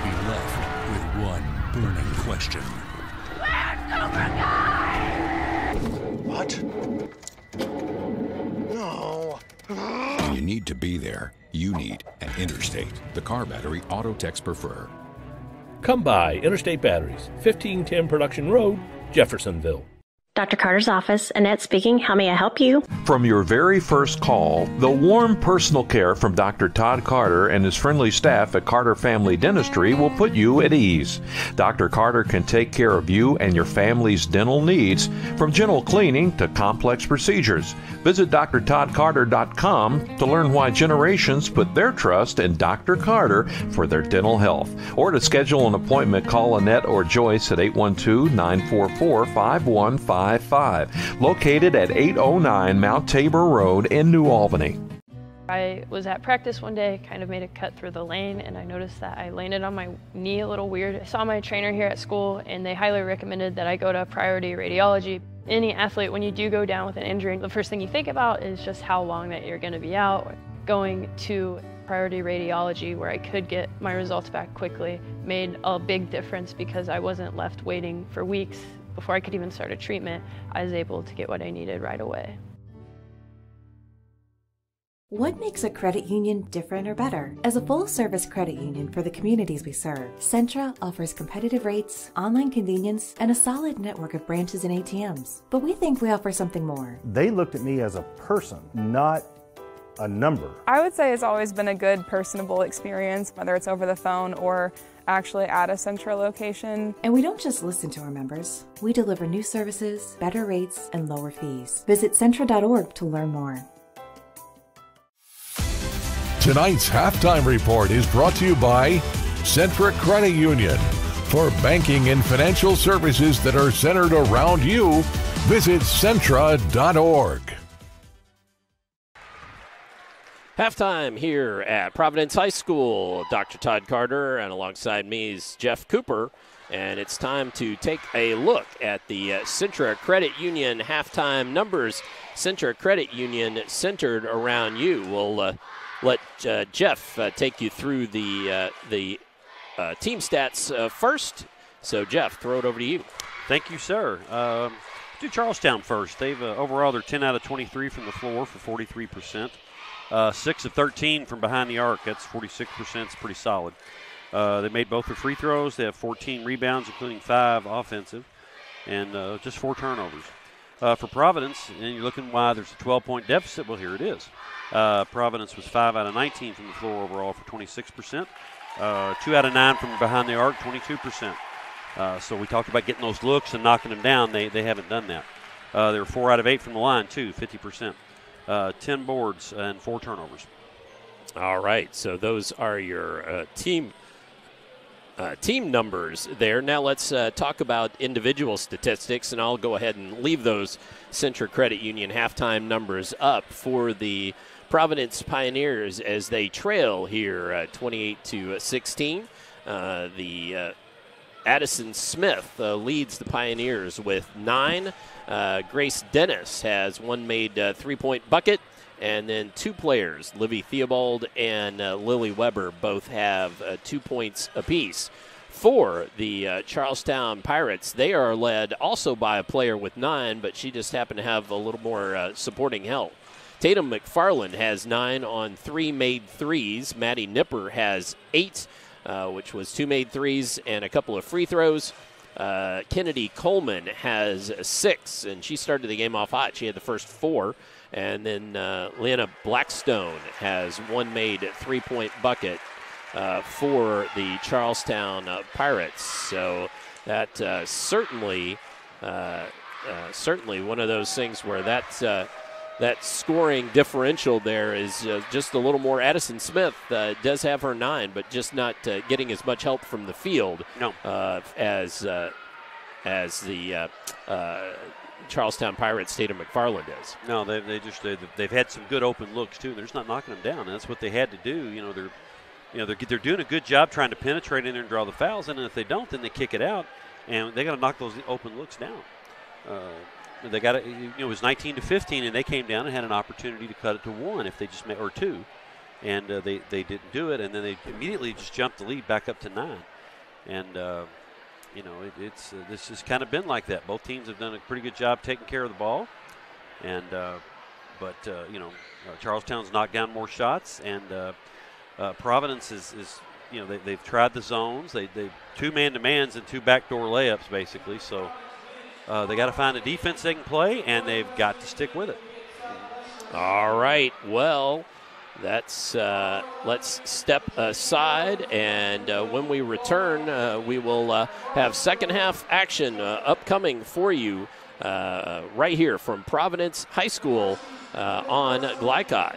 be left with one burning question. Where's Cobra Kai? What? No. Do you need to be there, you need an Interstate, the car battery auto techs prefer. Come by Interstate Batteries, 1510 Production Road, Jeffersonville. Dr. Carter's office, Annette speaking. How may I help you? From your very first call, the warm personal care from Dr. Todd Carter and his friendly staff at Carter Family Dentistry will put you at ease. Dr. Carter can take care of you and your family's dental needs, from gentle cleaning to complex procedures. Visit drtoddcarter.com to learn why generations put their trust in Dr. Carter for their dental health. Or to schedule an appointment, call Annette or Joyce at 812-944-5155. Located at 809 Mount Tabor Road in New Albany. I was at practice one day, kind of made a cut through the lane, and I noticed that I landed on my knee a little weird. I saw my trainer here at school, and they highly recommended that I go to Priority Radiology. Any athlete, when you do go down with an injury, the first thing you think about is just how long that you're going to be out. Going to Priority Radiology, where I could get my results back quickly, made a big difference because I wasn't left waiting for weeks. Before I could even start a treatment, I was able to get what I needed right away. What makes a credit union different or better? As a full-service credit union for the communities we serve, Centra offers competitive rates, online convenience, and a solid network of branches and ATMs. But we think we offer something more. They looked at me as a person, not a number. I would say it's always been a good, personable experience, whether it's over the phone or actually at a Centra location. And we don't just listen to our members. We deliver new services, better rates, and lower fees. Visit Centra.org to learn more. Tonight's halftime report is brought to you by Centra Credit Union. For banking and financial services that are centered around you, visit Centra.org. Halftime here at Providence High School. Dr. Todd Carter, and alongside me is Jeff Cooper. And it's time to take a look at the Centra Credit Union halftime numbers. Centra Credit Union centered around you. We'll let Jeff take you through the team stats first. So, Jeff, throw it over to you. Thank you, sir. Do Charlestown first. They've overall, they're 10 out of 23 from the floor for 43%. 6 of 13 from behind the arc. That's 46%. It's pretty solid. They made both their free throws. They have 14 rebounds, including 5 offensive, and just 4 turnovers. For Providence, and you're looking why there's a 12-point deficit. Well, here it is. Providence was 5 out of 19 from the floor overall for 26%. 2 out of 9 from behind the arc, 22%. So we talked about getting those looks and knocking them down. They haven't done that. They were 4 out of 8 from the line, too, 50%. 10 boards and 4 turnovers. All right, so those are your team numbers there. Now let's talk about individual statistics, and I'll go ahead and leave those Centra Credit Union halftime numbers up for the Providence Pioneers as they trail here 28-16. The Addison Smith leads the Pioneers with 9. Grace Dennis has one made 3-point bucket, and then 2 players, Livy Theobald and Lily Weber, both have 2 points apiece. For the Charlestown Pirates, they are led also by a player with 9, but she just happened to have a little more supporting help. Tatum McFarland has 9 on 3 made threes. Maddie Nipper has 8, which was 2 made threes and a couple of free throws. Kennedy Coleman has 6, and she started the game off hot. She had the first 4. And then Leanna Blackstone has one made 3-point bucket for the Charlestown Pirates. So that certainly one of those things where that scoring differential there is just a little more. Addison Smith does have her 9, but just not getting as much help from the field as the Charlestown Pirates, Tatum McFarland is. No, they've had some good open looks too. They're just not knocking them down. And that's what they had to do. They're doing a good job trying to penetrate in there and draw the fouls. And if they don't, then they kick it out, and they got to knock those open looks down. They got it. It was 19-15, and they came down and had an opportunity to cut it to 1 if they just made, or 2, and they didn't do it. And then they immediately just jumped the lead back up to 9, and. This has kind of been like that. Both teams have done a pretty good job taking care of the ball, and but Charlestown's knocked down more shots, and Providence is they've tried the zones. They 2 man-to-mans and 2 backdoor layups basically. So they got to find a defense they can play, and they've got to stick with it. All right. Well, that's let's step aside, and when we return, we will have second half action upcoming for you right here from Providence High School on Glycod.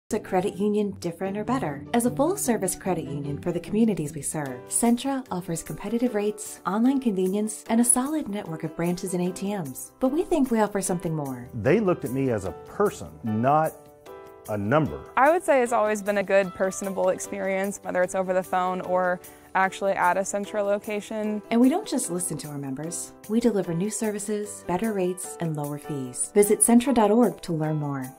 Is a credit union different or better? As a full-service credit union for the communities we serve, Centra offers competitive rates, online convenience, and a solid network of branches and ATMs. But we think we offer something more. They looked at me as a person, not a number. I would say it's always been a good, personable experience, whether it's over the phone or actually at a Centra location. And we don't just listen to our members. We deliver new services, better rates, and lower fees. Visit Centra.org to learn more.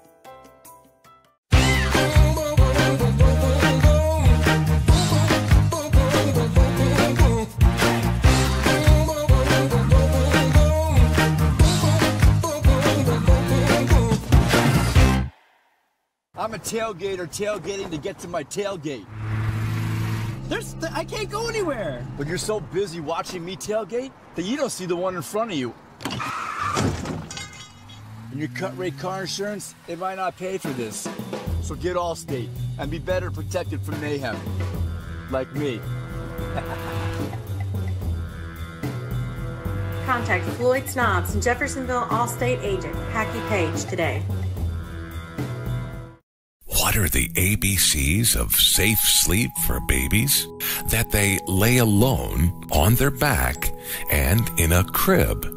I'm a tailgater tailgating to get to my tailgate. I can't go anywhere. But you're so busy watching me tailgate that you don't see the one in front of you. And your cut rate car insurance, it might not pay for this. So get Allstate and be better protected from mayhem. Like me. Contact Floyd Snobs and Jeffersonville Allstate agent Hackey Page today. What are the ABCs of safe sleep for babies? That they lay alone, on their back, and in a crib.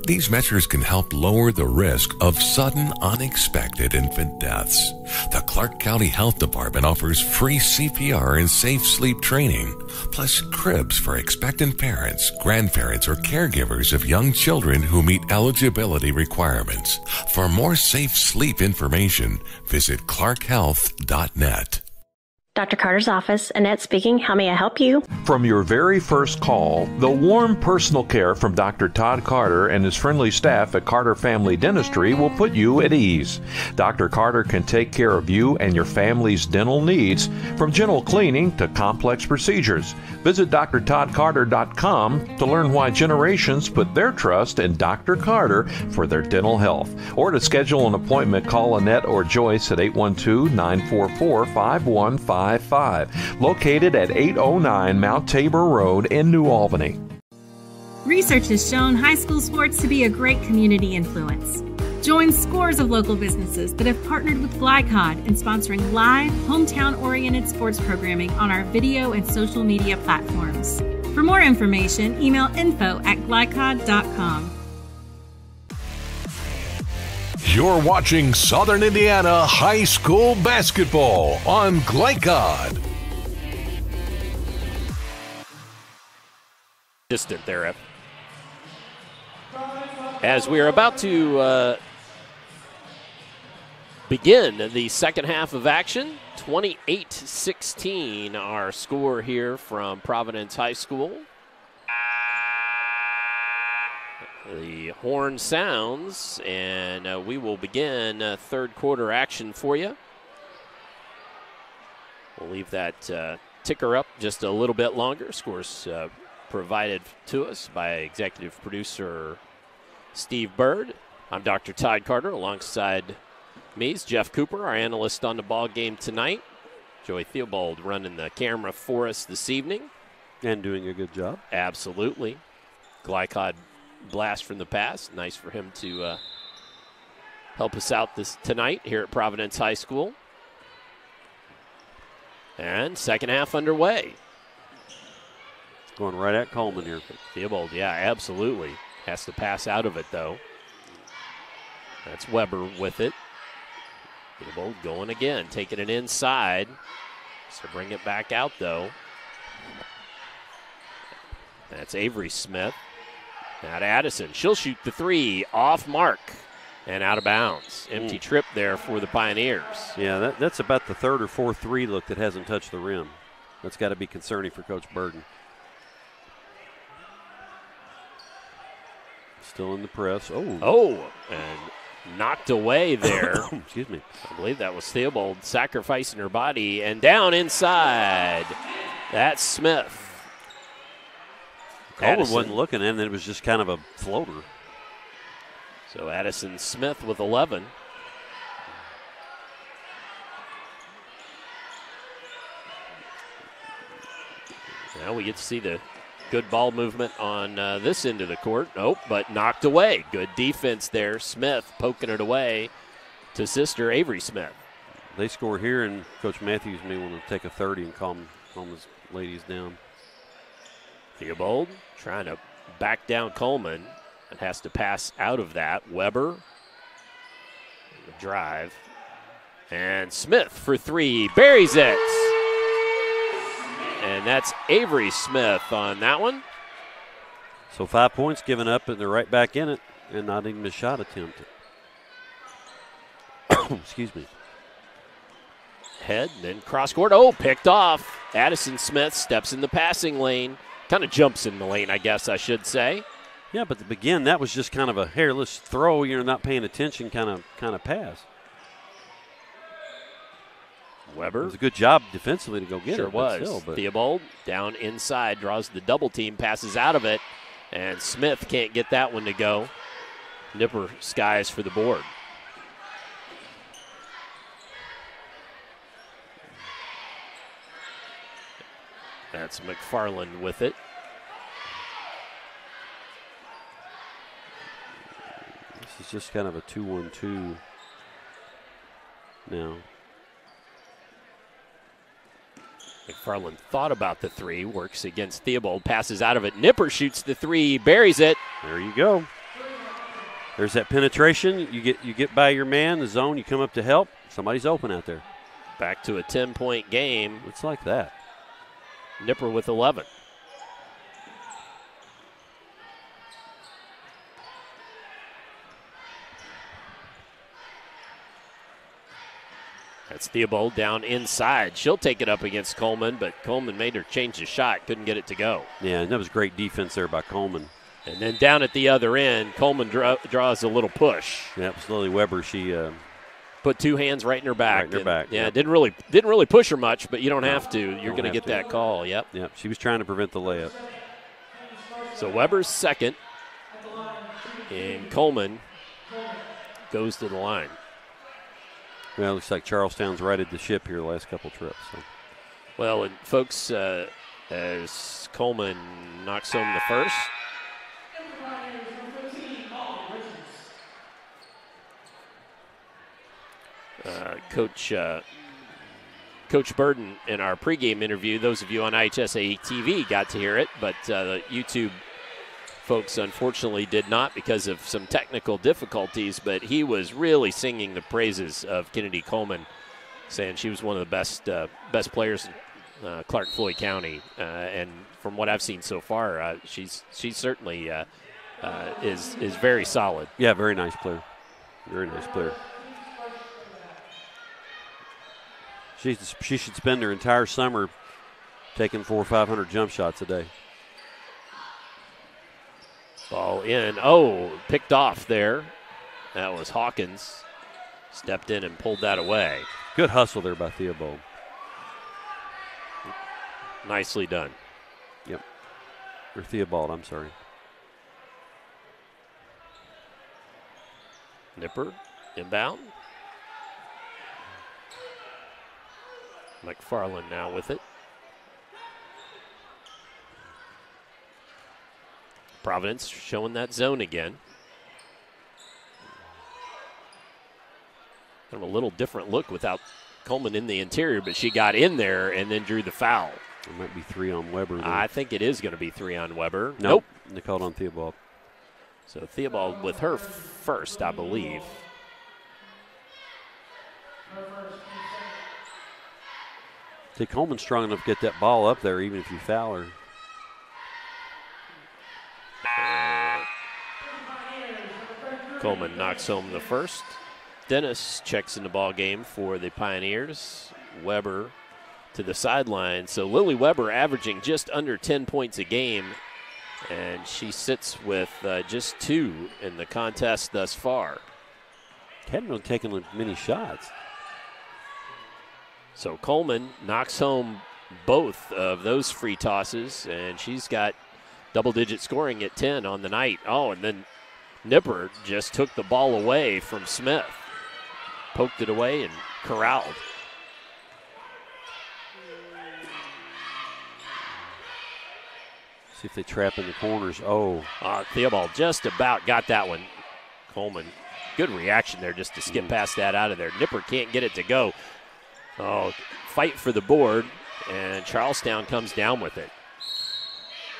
These measures can help lower the risk of sudden, unexpected infant deaths. The Clark County Health Department offers free CPR and safe sleep training, plus cribs for expectant parents, grandparents, or caregivers of young children who meet eligibility requirements. For more safe sleep information, visit clarkhealth.net. Dr. Carter's office, Annette speaking. How may I help you? From your very first call, the warm personal care from Dr. Todd Carter and his friendly staff at Carter Family Dentistry will put you at ease. Dr. Carter can take care of you and your family's dental needs, from gentle cleaning to complex procedures. Visit drtoddcarter.com to learn why generations put their trust in Dr. Carter for their dental health. Or to schedule an appointment, call Annette or Joyce at 812-944-5155. Located at 809 Mount Tabor Road in New Albany. Research has shown high school sports to be a great community influence. Join scores of local businesses that have partnered with Glycod in sponsoring live, hometown-oriented sports programming on our video and social media platforms. For more information, email info@glycod.com. You're watching Southern Indiana High School Basketball on Glycod. Distant there. As we are about to begin the second half of action, 28-16 our score here from Providence High School. The horn sounds, and we will begin third quarter action for you. We'll leave that ticker up just a little bit longer. Scores provided to us by executive producer Steve Bird. I'm Dr. Todd Carter. Alongside me is Jeff Cooper, our analyst on the ball game tonight. Joey Theobald running the camera for us this evening. And doing a good job. Absolutely. Glycod blast from the past. Nice for him to help us out tonight here at Providence High School. And second half underway. Going right at Coleman here. Theobald, yeah, absolutely. Has to pass out of it, though. That's Weber with it. Theobald going again, taking it inside. So bring it back out, though. That's Avery Smith. Now to Addison. She'll shoot the three off mark and out of bounds. Empty trip there for the Pioneers. Yeah, that's about the third or fourth three look that hasn't touched the rim. That's got to be concerning for Coach Burden. Still in the press. And knocked away there. Excuse me. I believe that was Theobald sacrificing her body. And down inside. That's Smith. Coleman wasn't looking, and it was just kind of a floater. So Addison Smith with 11. Now we get to see the good ball movement on this end of the court. Nope, but knocked away. Good defense there. Smith poking it away to sister Avery Smith. They score here, and Coach Matthews may want to take a 30 and calm his ladies down. Theobald trying to back down Coleman. It has to pass out of that. Weber, the drive. And Smith for three, buries it. And that's Avery Smith on that one. So 5 points given up, and they're right back in it, and not even a shot attempt. Excuse me. Head, and then cross court. Oh, picked off. Addison Smith steps in the passing lane. Kind of jumps in the lane, I guess I should say. Yeah, but to begin, that was just kind of a hairless throw. You're not paying attention kind of pass. Weber. It was a good job defensively to go get it. Sure was. Theobald down inside, draws the double team, passes out of it, and Smith can't get that one to go. Nipper skies for the board. That's McFarland with it. This is just kind of a 2-1-2 now. McFarland thought about the three, works against Theobald, passes out of it. Nipper shoots the three, buries it. There you go. There's that penetration. You get by your man, the zone, you come up to help. Somebody's open out there. Back to a 10-point game. It's like that. Nipper with 11. That's Theobald down inside. She'll take it up against Coleman, but Coleman made her change the shot. Couldn't get it to go. Yeah, and that was great defense there by Coleman. And then down at the other end, Coleman draws a little push. Yep, Lily Weber, she put two hands right in her back. Right in her back. Yeah, yep. didn't really push her much, but you don't have to. You're going to get that call. Yep. Yep. She was trying to prevent the layup. So Weber's second, and Coleman goes to the line. Well, it looks like Charlestown's righted the ship here the last couple trips. So. Well, and folks, as Coleman knocks home the first. Coach Burden in our pregame interview, those of you on IHSA TV got to hear it, but the YouTube folks unfortunately did not because of some technical difficulties, but he was really singing the praises of Kennedy Coleman, saying she was one of the best players in Clark-Floyd County, and from what I've seen so far, she's certainly is very solid. Yeah, very nice player. Very nice player. She should spend her entire summer taking 400 or 500 jump shots a day. Ball in. Oh, picked off there. That was Hawkins. Stepped in and pulled that away. Good hustle there by Theobald. Nicely done. Yep. Or Theobald, I'm sorry. Nipper, inbound. McFarland now with it. Providence showing that zone again. Kind of a little different look without Coleman in the interior, but she got in there and then drew the foul. It might be 3 on Weber. Then. I think it is going to be 3 on Weber. Nope. They called on Theobald. So Theobald with her first, I believe. See, Coleman's strong enough to get that ball up there even if you foul her. Coleman knocks home the first. Dennis checks in the ball game for the Pioneers. Weber to the sideline. So Lily Weber averaging just under 10 points a game And she sits with just 2 in the contest thus far. Hadn't really taken many shots. So Coleman knocks home both of those free tosses, and she's got double-digit scoring at 10 on the night. Oh, and then Nipper just took the ball away from Smith. Poked it away and corralled. See if they trap in the corners. Oh. Theobald just about got that one. Coleman, good reaction there just to skip past that out of there. Nipper can't get it to go. Oh, fight for the board, and Charlestown comes down with it.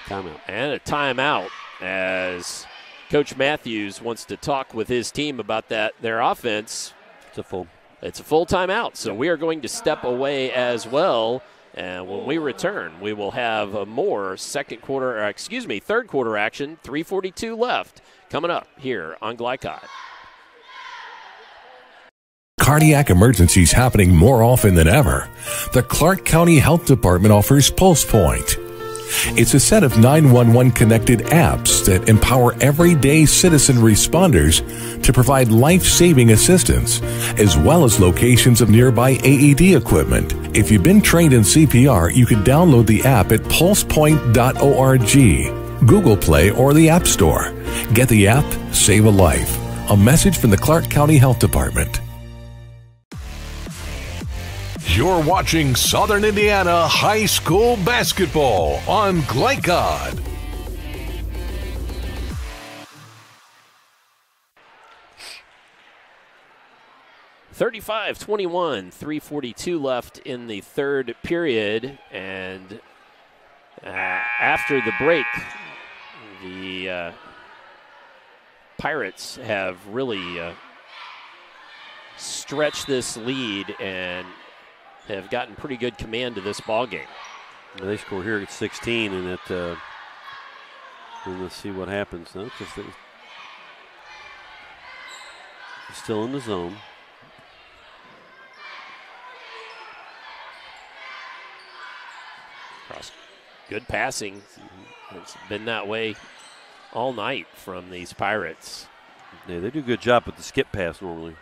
Timeout. And a timeout as Coach Matthews wants to talk with his team about their offense. It's a full timeout, so we are going to step away as well. And when we return, we will have more third quarter action, 3:42 left, coming up here on Glycod. Cardiac emergencies happening more often than ever. The Clark County Health Department offers Pulse Point. It's a set of 911 connected apps that empower everyday citizen responders to provide life-saving assistance, as well as locations of nearby AED equipment. If you've been trained in CPR, you can download the app at pulsepoint.org, Google Play, or the App Store. Get the app, save a life. A message from the Clark County Health Department. You're watching Southern Indiana High School Basketball on Glycod. (35-21), 3:42 left in the third period, and after the break, the Pirates have really stretched this lead and have gotten pretty good command of this ball game. They score here at 16, and and let's see what happens. No, it's still in the zone. Good passing. It's been that way all night from these Pirates. Yeah, they do a good job with the skip pass normally.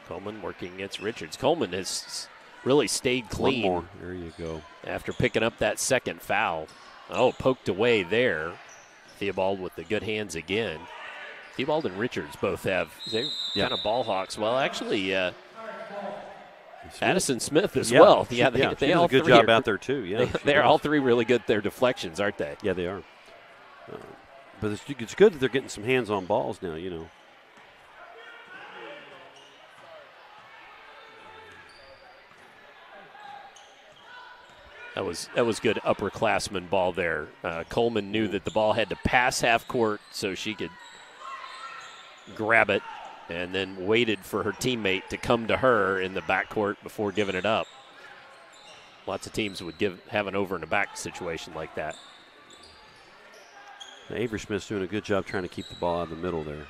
Coleman working against Richards. Coleman has really stayed clean. One more. There you go. After picking up that second foul. Oh, poked away there. Theobald with the good hands again. Theobald and Richards both have, they're kind of ball hawks. Well, actually, Addison Smith as well. Yeah, they all do a good job out there too. Yeah, they're all three really good at their deflections, aren't they? Yeah, they are. But it's good that they're getting some hands-on balls now, you know. That was good upperclassman ball there. Coleman knew that the ball had to pass half court so she could grab it, and then waited for her teammate to come to her in the backcourt before giving it up. Lots of teams would have an over and a back situation like that. Now, Avery Smith's doing a good job trying to keep the ball out of the middle there.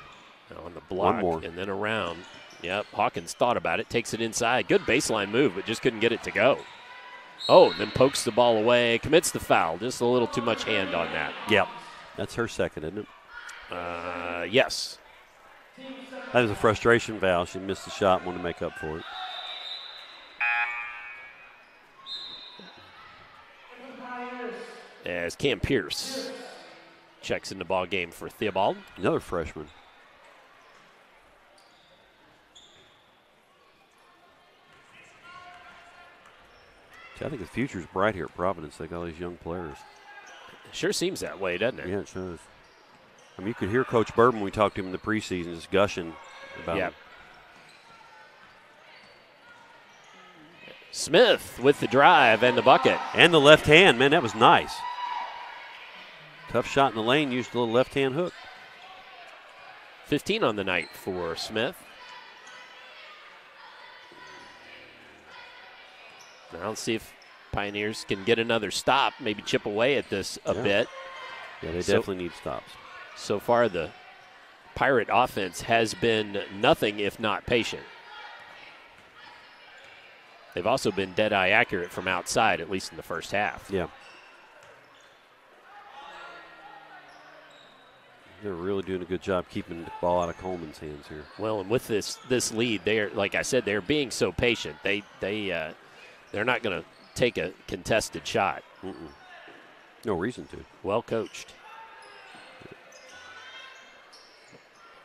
On the block and then around. Yep, Hawkins thought about it, takes it inside. Good baseline move, but just couldn't get it to go. Oh, and then pokes the ball away, commits the foul. Just a little too much hand on that. Yep. That's her second, isn't it? Yes. That was a frustration foul. She missed the shot and wanted to make up for it. As Cam Pierce checks in the ball game for Theobald. Another freshman. I think the future's bright here at Providence. They got all these young players. It sure seems that way, doesn't it? Yeah, it does. I mean, you could hear Coach Bourbon when we talked to him in the preseason just gushing about it. Smith with the drive and the bucket. And the left hand. Man, that was nice. Tough shot in the lane. Used a little left-hand hook. 15 on the night for Smith. Now let's see if Pioneers can get another stop, maybe chip away at this a bit. Yeah, they definitely need stops. So far, the Pirate offense has been nothing if not patient. They've also been dead-eye accurate from outside, at least in the first half. Yeah. They're really doing a good job keeping the ball out of Coleman's hands here. Well, and with this lead, they're, like I said, they're being so patient. They're not going to take a contested shot. No reason to. Well coached.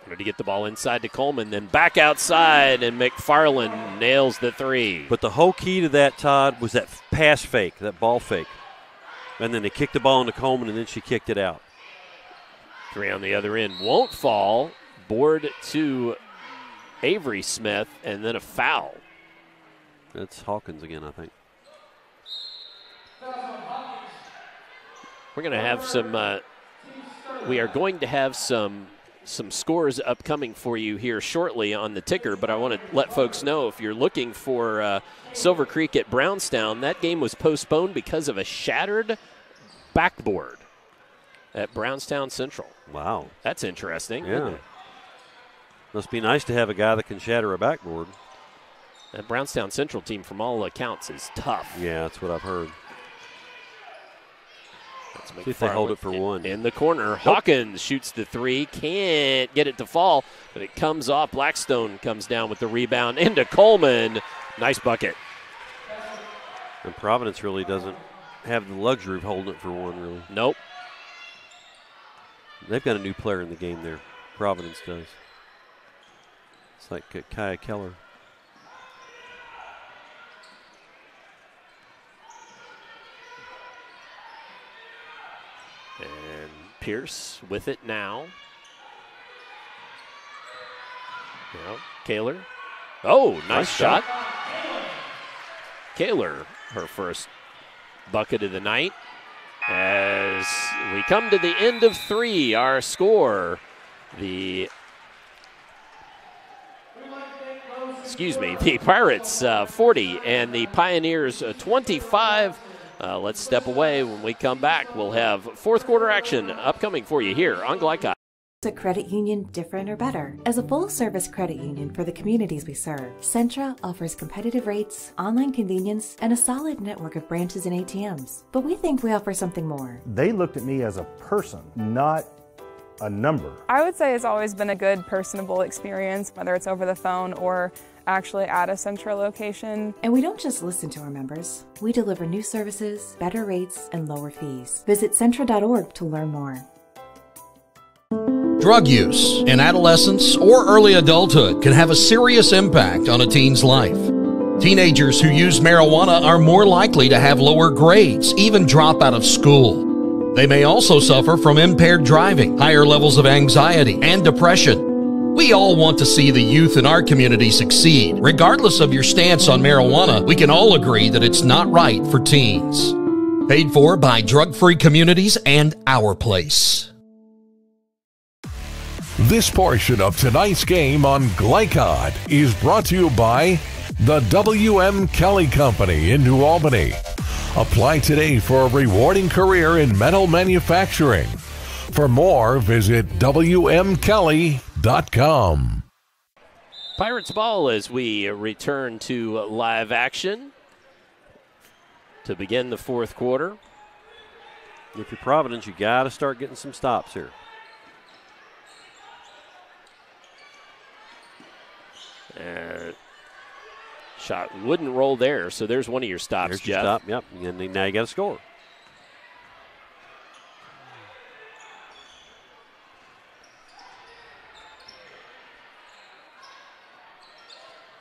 Wanted to get the ball inside to Coleman, then back outside, and McFarland nails the three. But the whole key to that, Todd, was that pass fake, that ball fake. And then they kicked the ball into Coleman, and then she kicked it out. Three on the other end. Won't fall. Board to Avery Smith, and then a foul. That's Hawkins again, I think. We're going to have some we are going to have some scores upcoming for you here shortly on the ticker, but I want to let folks know if you're looking for Silver Creek at Brownstown, that game was postponed because of a shattered backboard at Brownstown Central. Wow. That's interesting. Yeah. Isn't it? Must be nice to have a guy that can shatter a backboard. That Brownstown Central team, from all accounts, is tough. Yeah, that's what I've heard. See if they hold it for one. In the corner, Hawkins shoots the three. Can't get it to fall, but it comes off. Blackstone comes down with the rebound into Coleman. Nice bucket. And Providence really doesn't have the luxury of holding it for one, really. Nope. They've got a new player in the game there. Providence does. It's like Kaya Keller. And Pierce with it now. Now, Kaler. Oh, nice shot. Kaler, her first bucket of the night. As we come to the end of three, our score, the Pirates 40 and the Pioneers 25. Let's step away. When we come back, we'll have fourth quarter action upcoming for you here on Glycod. Is a credit union different or better? As a full-service credit union for the communities we serve, Centra offers competitive rates, online convenience, and a solid network of branches and ATMs. But we think we offer something more. They looked at me as a person, not a number. I would say it's always been a good, personable experience, whether it's over the phone or actually at a Centra location. And we don't just listen to our members. We deliver new services, better rates, and lower fees. Visit Centra.org to learn more. Drug use in adolescence or early adulthood can have a serious impact on a teen's life. Teenagers who use marijuana are more likely to have lower grades, even drop out of school. They may also suffer from impaired driving, higher levels of anxiety, and depression. We all want to see the youth in our community succeed. Regardless of your stance on marijuana, we can all agree that it's not right for teens. Paid for by Drug Free Communities and Our Place. This portion of tonight's game on Glycod is brought to you by the W.M. Kelly Company in New Albany. Apply today for a rewarding career in metal manufacturing. For more, visit WMKelly.com. Pirates ball as we return to live action to begin the fourth quarter. If you're Providence, you got to start getting some stops here. Shot wouldn't roll there, so there's one of your stops, There's Jeff. Your stop, yep. And now you got to score.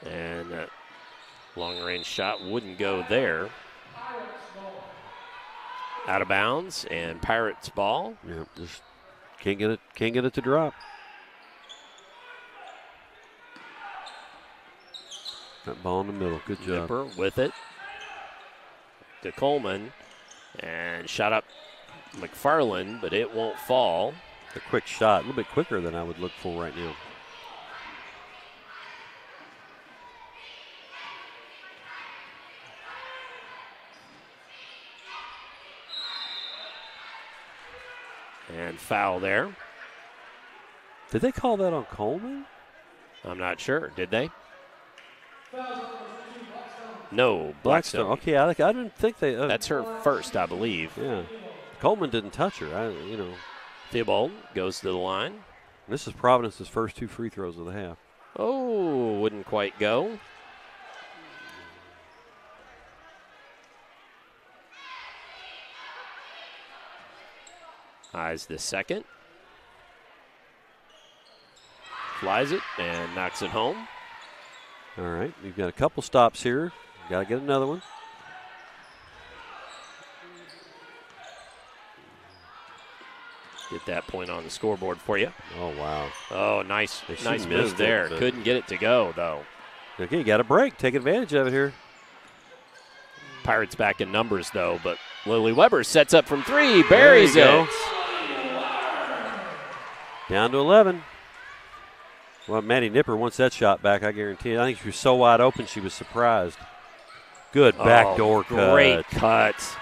And that long-range shot wouldn't go there. Out of bounds, and Pirates ball. Yeah, just can't get it to drop. That ball in the middle. Good job. Nipper with it to Coleman. And shot up McFarland, but it won't fall. A quick shot. A little bit quicker than I would look for right now. And foul there. Did they call that on Coleman? I'm not sure. Did they? No, Blackstone. Okay, I didn't think they. That's her first, I believe. Yeah, Coleman didn't touch her. If Theobald goes to the line. This is Providence's first 2 free throws of the half. Oh, wouldn't quite go. Eyes the second. Flies it and knocks it home. All right, we've got a couple stops here. Got to get another one. Get that point on the scoreboard for you. Oh, wow. Oh, nice Nice move there. Couldn't get it to go, though. Okay, you got a break. Take advantage of it here. Pirates back in numbers, though, but Lily Weber sets up from 3, buries it. Down to 11. Well, Maddie Nipper wants that shot back, I guarantee it. I think she was so wide open she was surprised. Good backdoor cut. Great cut.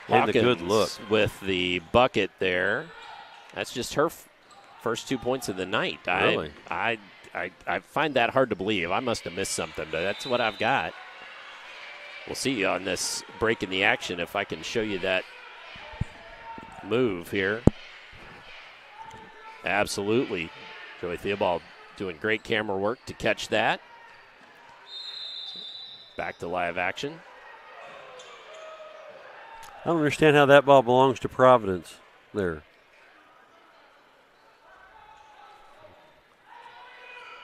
And the good look. With the bucket there. That's just her first 2 points of the night. Really? I find that hard to believe. I must have missed something, but that's what I've got. We'll see on this break in the action if I can show you that move here. Absolutely. Joey Theobald doing great camera work to catch that. Back to live action. I don't understand how that ball belongs to Providence there.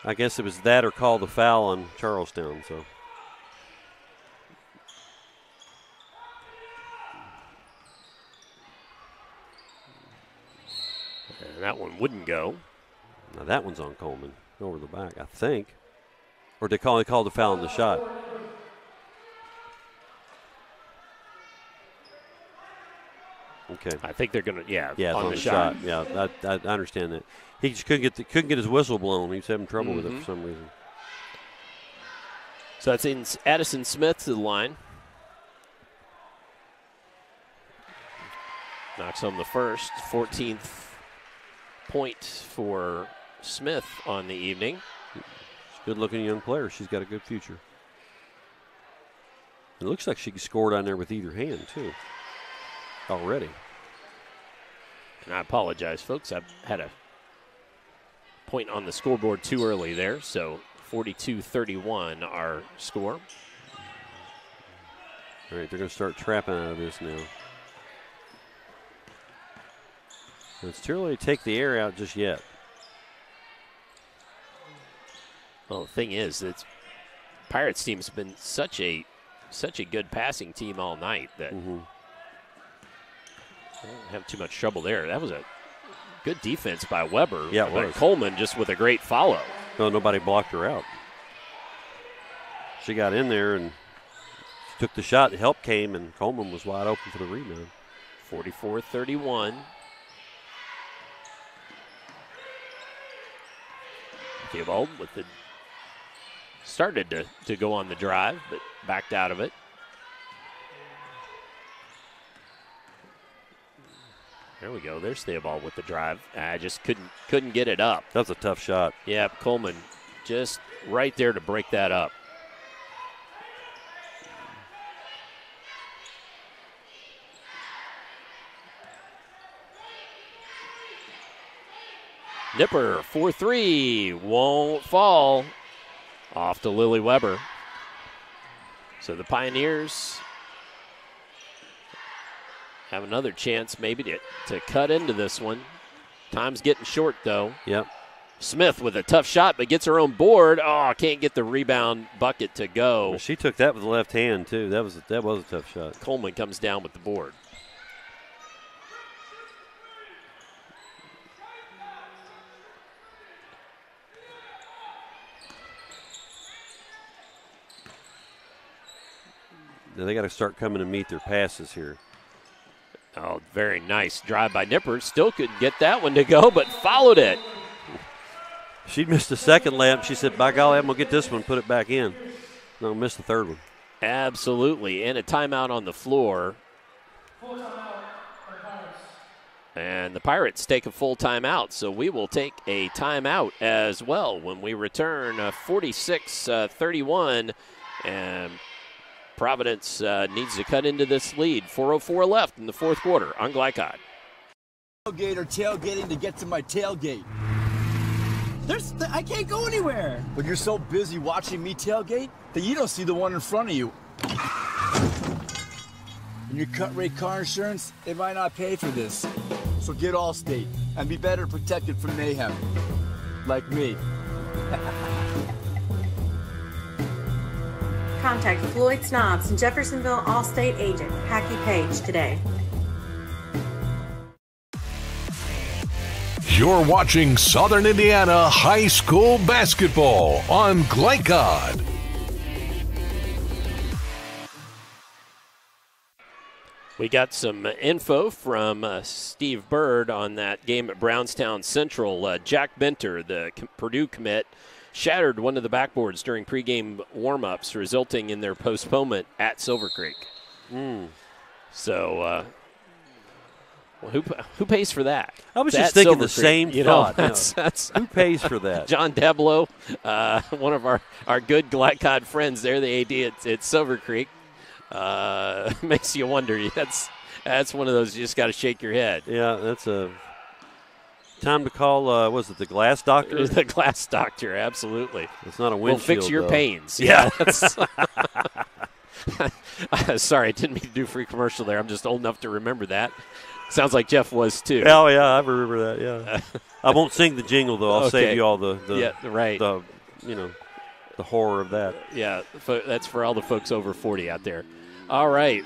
I guess it was that or call the foul on Charlestown. So and that one wouldn't go. Now that one's on Coleman over the back, I think. Or they call the foul on the shot. Okay. I think they're going to, yeah, on the shot. Yeah, I understand that. He just couldn't get his whistle blown. He was having trouble with it for some reason. So that's in Addison Smith to the line. Knocks home the first, 14th point for Smith on the evening. She's a good-looking young player. She's got a good future. It looks like she can score down there with either hand, too. Already. And I apologize, folks. I've had a point on the scoreboard too early there, so 42-31 our score. All right, they're going to start trapping out of this now. It's too early to take the air out just yet. Well, the thing is, that Pirates team's been such a good passing team all night that don't have too much trouble there. That was a good defense by Weber. Yeah, it but was. Coleman just with a great follow. No, nobody blocked her out. She got in there and she took the shot. Help came, and Coleman was wide open for the rebound. 44-31. Theobald with the started to go on the drive, but backed out of it. There we go. There's Theobald with the drive. I just couldn't get it up. That was a tough shot. Yeah, Coleman just right there to break that up. Nipper, 4-3, won't fall. Off to Lily Weber. So the Pioneers have another chance maybe to cut into this one. Time's getting short, though. Yep. Smith with a tough shot, but gets her own board. Oh, can't get the rebound bucket to go. Well, she took that with the left hand, too. That was a tough shot. Coleman comes down with the board. Now they got to start coming to meet their passes here. Oh, very nice drive by Nipper. Still couldn't get that one to go, but followed it. She missed the second layup. She said, by golly, I'm going to get this one, put it back in. No, missed the third one. Absolutely. And a timeout on the floor. And the Pirates take a full timeout, so we will take a timeout as well when we return. 46-31, and Providence needs to cut into this lead. 4:04 left in the fourth quarter on Glycod. tailgate or tailgating to get to my tailgate. I can't go anywhere. But you're so busy watching me tailgate that you don't see the one in front of you. And your cut rate car insurance, it might not pay for this. So get Allstate and be better protected from mayhem. Like me. Contact Floyd Snobs and Jeffersonville Allstate agent Packy Page today. You're watching Southern Indiana High School Basketball on Glycod. We got some info from Steve Bird on that game at Brownstown Central. Jack Benter, the Purdue commit, shattered one of the backboards during pregame warm-ups, resulting in their postponement at Silver Creek. So, well, who pays for that? I was just thinking the same thought. That's who pays for that? John Deblow, one of our good Glycod friends there, the AD at Silver Creek. Makes you wonder. That's one of those you just got to shake your head. Yeah, that's a time to call. Was it the glass doctor? The glass doctor, absolutely. It's not a windshield. We'll fix your pains. Yeah. Sorry, I didn't mean to do a free commercial there. I'm just old enough to remember that. Sounds like Jeff was too. Oh yeah, I remember that. Yeah. I won't sing the jingle though. I'll save you all the the horror of that. Yeah, that's for all the folks over 40 out there. All right.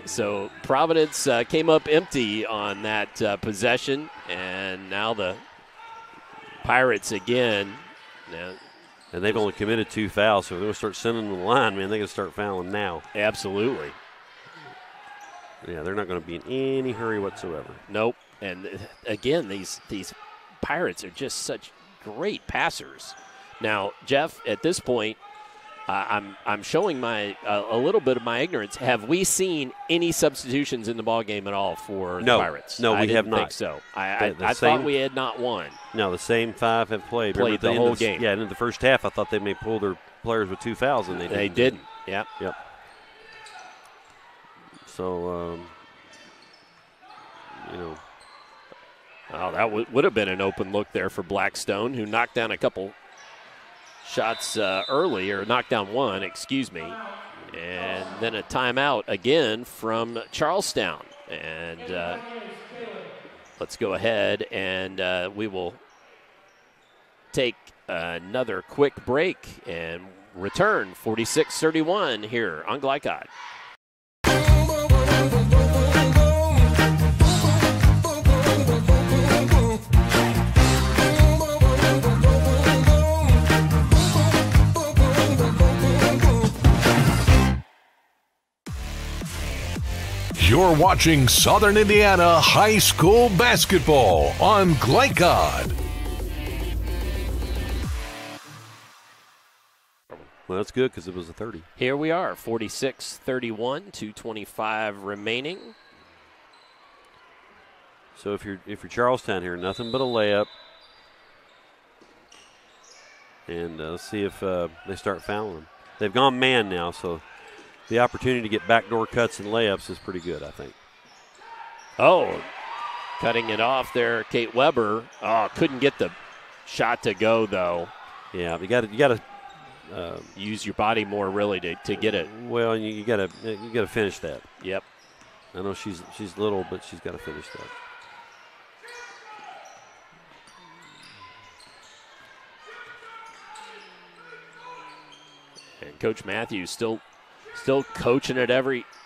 So Providence came up empty on that possession, and now the Pirates again. Now, and they've only committed 2 fouls, so if they'll start sending them to the line, man, they're going to start fouling now. Absolutely. Yeah, they're not going to be in any hurry whatsoever. Nope. And again, these Pirates are just such great passers. Now, Jeff, at this point, I'm showing a little bit of my ignorance. Have we seen any substitutions in the ball game at all for the Pirates? No, we have not. not. Think so. I thought we had not one. No, the same 5 have played. Played the whole game. Yeah, and in the first half, I thought they may pull their players with 2 fouls, and they didn't. Yep. So, Oh, that would have been an open look there for Blackstone, who knocked down a couple shots early, or knocked down one, excuse me. And then a timeout again from Charlestown. And let's go ahead and we will take another quick break and return 46-31 here on Glycod. You're watching Southern Indiana High School Basketball on Glycod. Well, that's good because it was a 30. Here we are, 46-31, 2:25 remaining. So if you're Charlestown here, nothing but a layup. And let's see if they start fouling them. They've gone man now, so the opportunity to get backdoor cuts and layups is pretty good, I think. Oh, cutting it off there, Kate Weber. Oh, couldn't get the shot to go though. Yeah, you got to use your body more really to get it. Well, you got to finish that. Yep. I know she's little, but she's got to finish that. And Coach Matthews still coaching it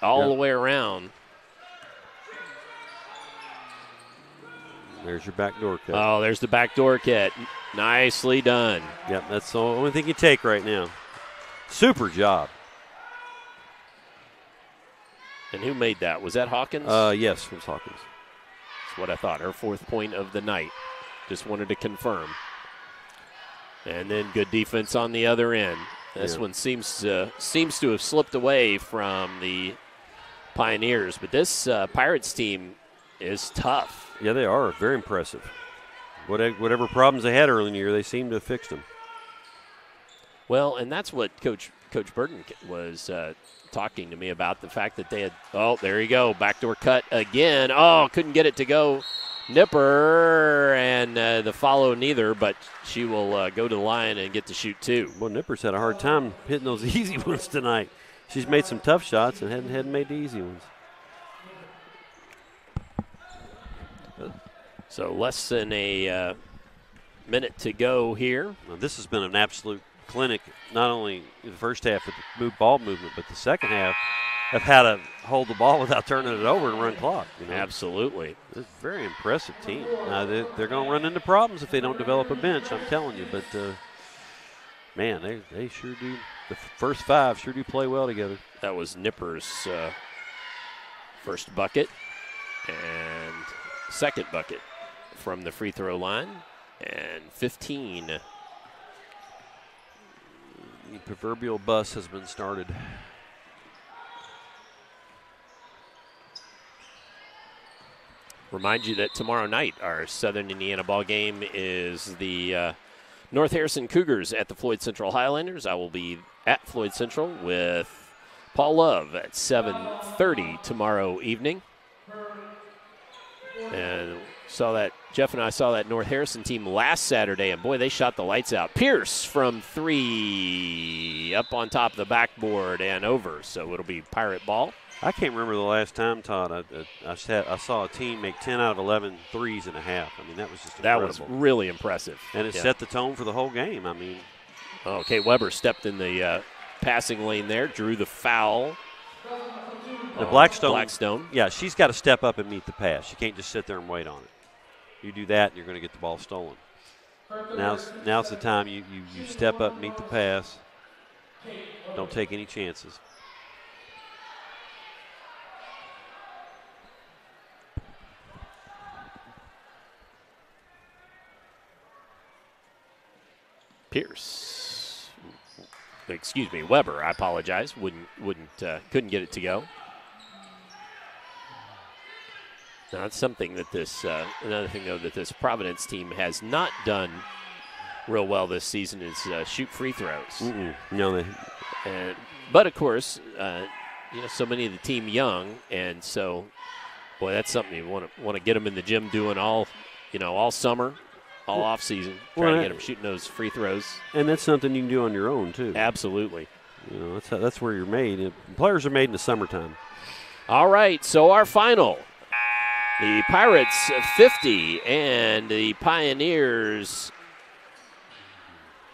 all the way around. There's your backdoor cut. Oh, there's the backdoor cut. Nicely done. Yep, that's the only thing you take right now. Super job. And who made that? Was that Hawkins? Yes, it was Hawkins. That's what I thought. Her 4th point of the night. Just wanted to confirm. And then good defense on the other end. This one seems to have slipped away from the Pioneers, but this Pirates team is tough. Yeah, they are. Very impressive. Whatever problems they had early in the year, they seem to have fixed them. Well, and that's what Coach Burton was talking to me about the fact that they had, oh, there you go, backdoor cut again. Oh, couldn't get it to go. Nipper, and the follow neither, but she will go to the line and get to shoot 2. Well, Nipper's had a hard time hitting those easy ones tonight. She's made some tough shots and hadn't made the easy ones. So less than a minute to go here. Now, this has been an absolute clinic, not only in the first half with the ball movement, but the second half of how to hold the ball without turning it over and run clock. You know? Absolutely. It's a very impressive team. They're going to run into problems if they don't develop a bench, I'm telling you. But, man, they sure do. The first 5 sure do play well together. That was Nipper's first bucket and second bucket from the free throw line. And 15. The proverbial bus has been started. Remind you that tomorrow night our Southern Indiana ball game is the North Harrison Cougars at the Floyd Central Highlanders. I will be at Floyd Central with Paul Love at 7:30 tomorrow evening. And Jeff and I saw that North Harrison team last Saturday, and boy, they shot the lights out. Pierce from 3, up on top of the backboard and over, so it'll be Pirate ball. I can't remember the last time, Todd, I saw a team make 10 out of 11 threes in a half. I mean, that was just incredible. That was really impressive. And it set the tone for the whole game. I mean. Okay, Weber stepped in the passing lane there, drew the foul. The Blackstone. Yeah, she's got to step up and meet the pass. She can't just sit there and wait on it. You do that, and you're going to get the ball stolen. Now's the time you step up, meet the pass. Don't take any chances. Weber, I apologize, couldn't get it to go. Now, that's something that another thing, though, that this Providence team has not done real well this season is shoot free throws. No, but, of course, so many of the team young, and so, boy, that's something you want to get them in the gym doing all summer, all off season, trying to get them shooting those free throws. And that's something you can do on your own, too. Absolutely. That's where you're made. Players are made in the summertime. All right, so our final. The Pirates 50 and the Pioneers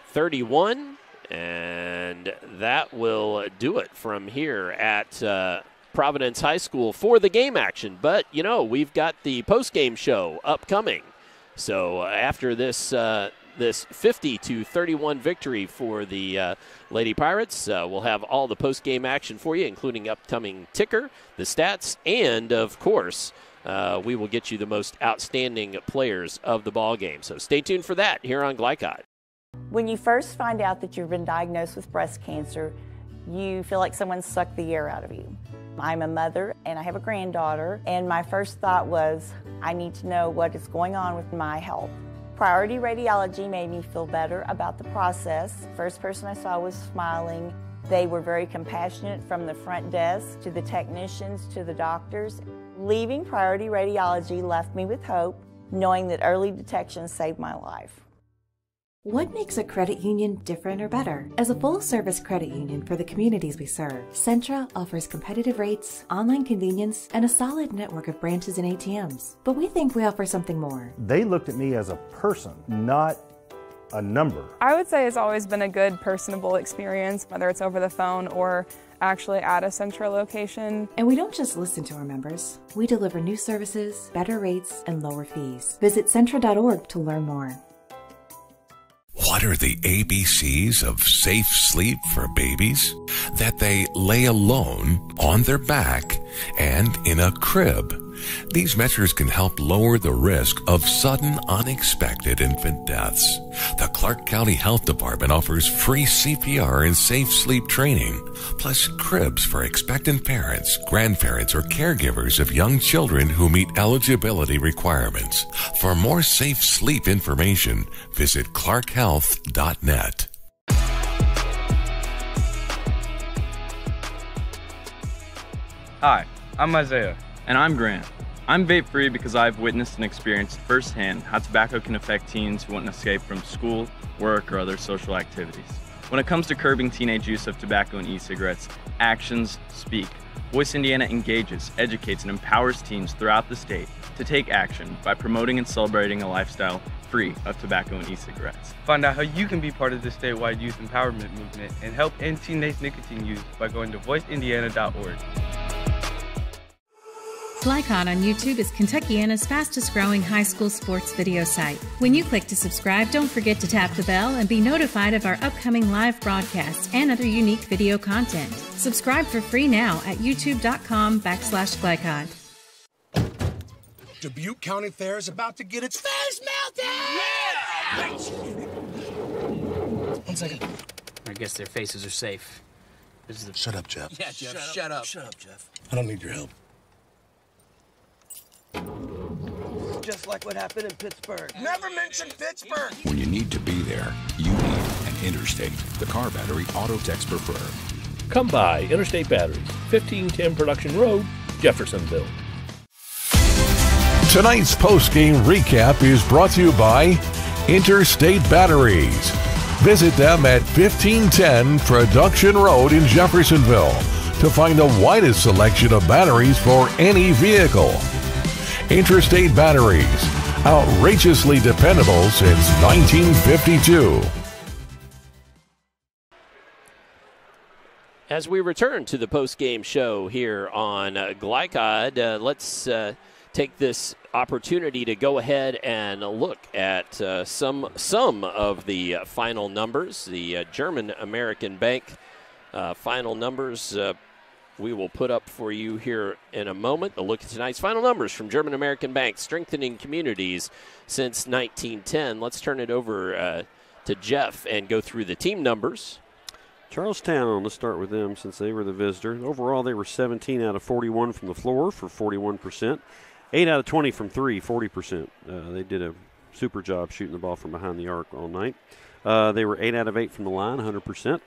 31. And that will do it from here at Providence High School for the game action. But, we've got the post-game show upcoming. So after this 50-31 victory for the Lady Pirates, we'll have all the post-game action for you, including upcoming ticker, the stats, and, of course, we will get you the most outstanding players of the ball game. So stay tuned for that here on Glycod. When you first find out that you've been diagnosed with breast cancer, you feel like someone sucked the air out of you. I'm a mother and I have a granddaughter, and my first thought was, I need to know what is going on with my health. Priority Radiology made me feel better about the process. First person I saw was smiling. They were very compassionate, from the front desk to the technicians to the doctors. Leaving Priority Radiology left me with hope, knowing that early detection saved my life. What makes a credit union different or better? As a full-service credit union for the communities we serve, Centra offers competitive rates, online convenience, and a solid network of branches and ATMs. But we think we offer something more. They looked at me as a person, not a number. I would say it's always been a good, personable experience, whether it's over the phone or actually at a Centra location. And we don't just listen to our members. We deliver new services, better rates, and lower fees. Visit Centra.org to learn more. What are the ABCs of safe sleep for babies? That they lay alone, on their back, and in a crib. These measures can help lower the risk of sudden, unexpected infant deaths. The Clark County Health Department offers free CPR and safe sleep training, plus cribs for expectant parents, grandparents, or caregivers of young children who meet eligibility requirements. For more safe sleep information, visit clarkhealth.net. Hi, I'm Isaiah. And I'm Grant. I'm vape-free because I've witnessed and experienced firsthand how tobacco can affect teens who want to escape from school, work, or other social activities. When it comes to curbing teenage use of tobacco and e-cigarettes, actions speak. Voice Indiana engages, educates, and empowers teens throughout the state to take action by promoting and celebrating a lifestyle free of tobacco and e-cigarettes. Find out how you can be part of the statewide youth empowerment movement and help end teenage nicotine use by going to voiceindiana.org. Glycod on YouTube is Kentuckiana's fastest growing high school sports video site. When you click to subscribe, don't forget to tap the bell and be notified of our upcoming live broadcasts and other unique video content. Subscribe for free now at youtube.com/Glycod. Dubuque County Fair is about to get its face melted! Yeah! 1 second. I guess their faces are safe. This is the... Shut up, Jeff. Yeah, Jeff, shut up. Shut up, Jeff. I don't need your help. Just like what happened in Pittsburgh. Never mention Pittsburgh! When you need to be there, you need an Interstate. The car battery auto techs prefer. Come by Interstate Batteries, 1510 Production Road, Jeffersonville. Tonight's post-game recap is brought to you by Interstate Batteries. Visit them at 1510 Production Road in Jeffersonville to find the widest selection of batteries for any vehicle. Interstate Batteries, outrageously dependable since 1952. As we return to the post-game show here on Glycod, let's take this opportunity to go ahead and look at some of the final numbers. The German American Bank final numbers we will put up for you here in a moment. A look at tonight's final numbers from German American Bank, strengthening communities since 1910. Let's turn it over to Jeff and go through the team numbers. Charlestown, let's start with them since they were the visitor. Overall, they were 17 out of 41 from the floor for 41%. 8 out of 20 from three, 40%. They did a super job shooting the ball from behind the arc all night. They were 8 out of 8 from the line, 100%.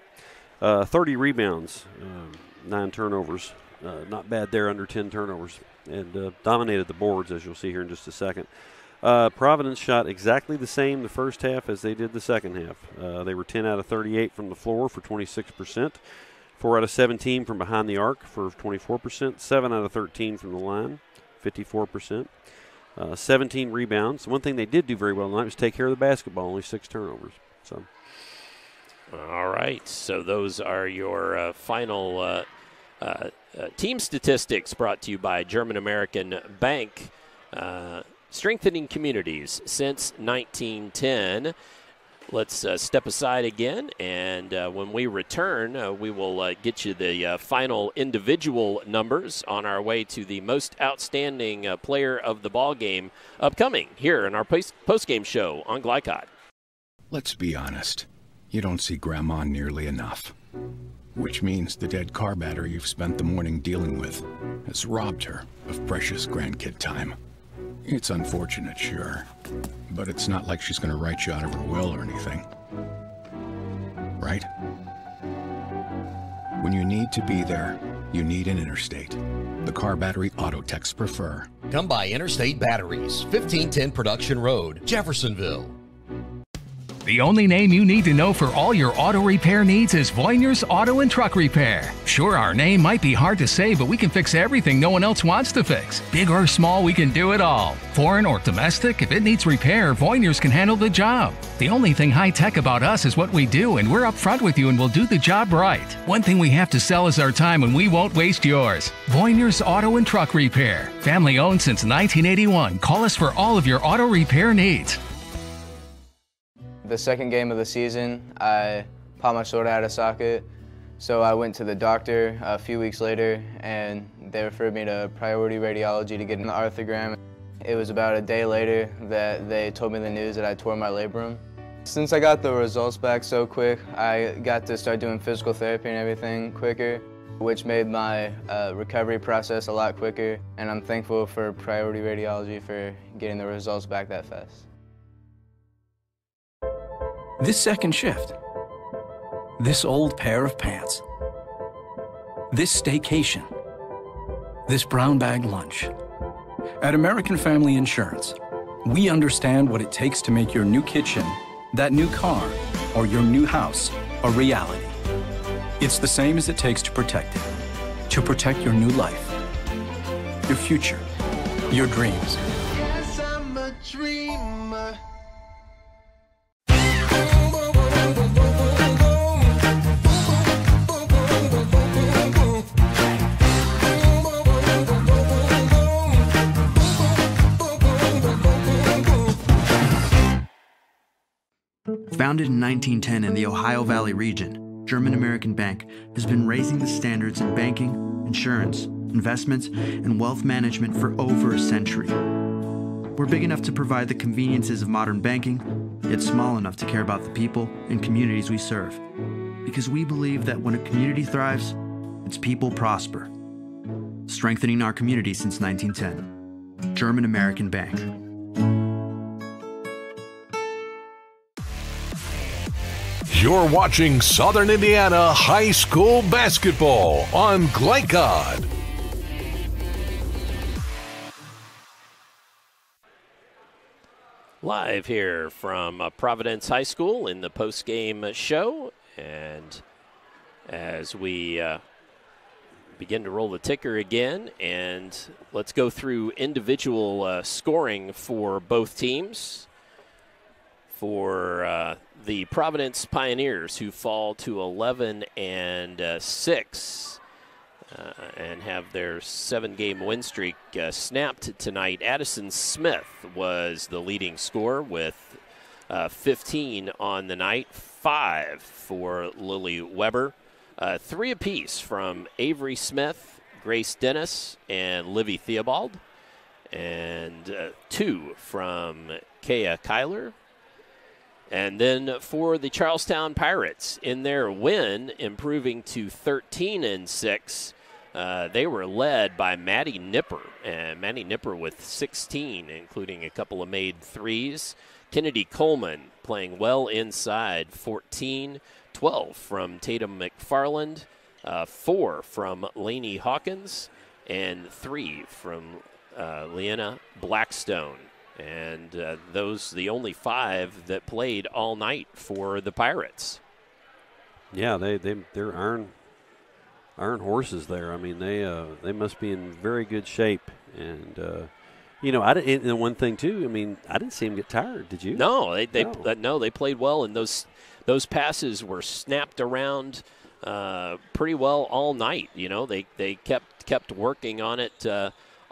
30 rebounds, 9 turnovers. Not bad there, under 10 turnovers. And dominated the boards, as you'll see here in just a second. Providence shot exactly the same the first half as they did the second half. They were 10 out of 38 from the floor for 26%. 4 out of 17 from behind the arc for 24%. 7 out of 13 from the line, 54%. 17 rebounds. One thing they did do very well tonight was take care of the basketball, only 6 turnovers. So, all right, so those are your final team statistics brought to you by German American Bank, strengthening communities since 1910. Let's step aside again, and when we return, we will get you the final individual numbers on our way to the most outstanding player of the ball game upcoming here in our post-game show on Glycod. Let's be honest. You don't see Grandma nearly enough. Which means the dead car battery you've spent the morning dealing with has robbed her of precious grandkid time. It's unfortunate, sure, but it's not like she's going to write you out of her will or anything. Right? When you need to be there, you need an Interstate. The car battery auto techs prefer. Come by Interstate Batteries, 1510 Production Road, Jeffersonville. The only name you need to know for all your auto repair needs is Voinier's Auto and Truck Repair. Sure, our name might be hard to say, but we can fix everything no one else wants to fix. Big or small, we can do it all. Foreign or domestic, if it needs repair, Voinier's can handle the job. The only thing high-tech about us is what we do, and we're up front with you and we'll do the job right. One thing we have to sell is our time, and we won't waste yours. Voinier's Auto and Truck Repair. Family-owned since 1981. Call us for all of your auto repair needs. The second game of the season, I popped my shoulder out of socket, so I went to the doctor a few weeks later, and they referred me to priority radiology to get an arthrogram. It was about a day later that they told me the news that I tore my labrum. Since I got the results back so quick, I got to start doing physical therapy and everything quicker, which made my recovery process a lot quicker, and I'm thankful for priority radiology for getting the results back that fast. This second shift, this old pair of pants, this staycation, this brown bag lunch. At American Family Insurance, we understand what it takes to make your new kitchen, that new car, or your new house a reality. It's the same as it takes to protect your new life, your future, your dreams. Yes, I'm a dreamer. Founded in 1910 in the Ohio Valley region, German American Bank has been raising the standards in banking, insurance, investments, and wealth management for over a century. We're big enough to provide the conveniences of modern banking, yet small enough to care about the people and communities we serve. Because we believe that when a community thrives, its people prosper. Strengthening our community since 1910. German American Bank. You're watching Southern Indiana High School Basketball on Glycod. Live here from Providence High School in the post-game show. And as we begin to roll the ticker again, and let's go through individual scoring for both teams. For the Providence Pioneers, who fall to 11-6 and have their 7-game win streak snapped tonight. Addison Smith was the leading scorer with 15 on the night, 5 for Lily Weber, 3 apiece from Avery Smith, Grace Dennis, and Livy Theobald, and 2 from Kea Kyler. And then for the Charlestown Pirates, in their win, improving to 13-6, they were led by Maddie Nipper. And Maddie Nipper with 16, including a couple of made threes. Kennedy Coleman playing well inside, 14, 12 from Tatum McFarland, 4 from Lainey Hawkins, and 3 from Leanna Blackstone. And those the only 5 that played all night for the Pirates. Yeah, they're iron horses there. I mean, they must be in very good shape. And and one thing too. I mean, I didn't see them get tired. Did you? No, they played well, and those passes were snapped around pretty well all night. You know, they kept working on it.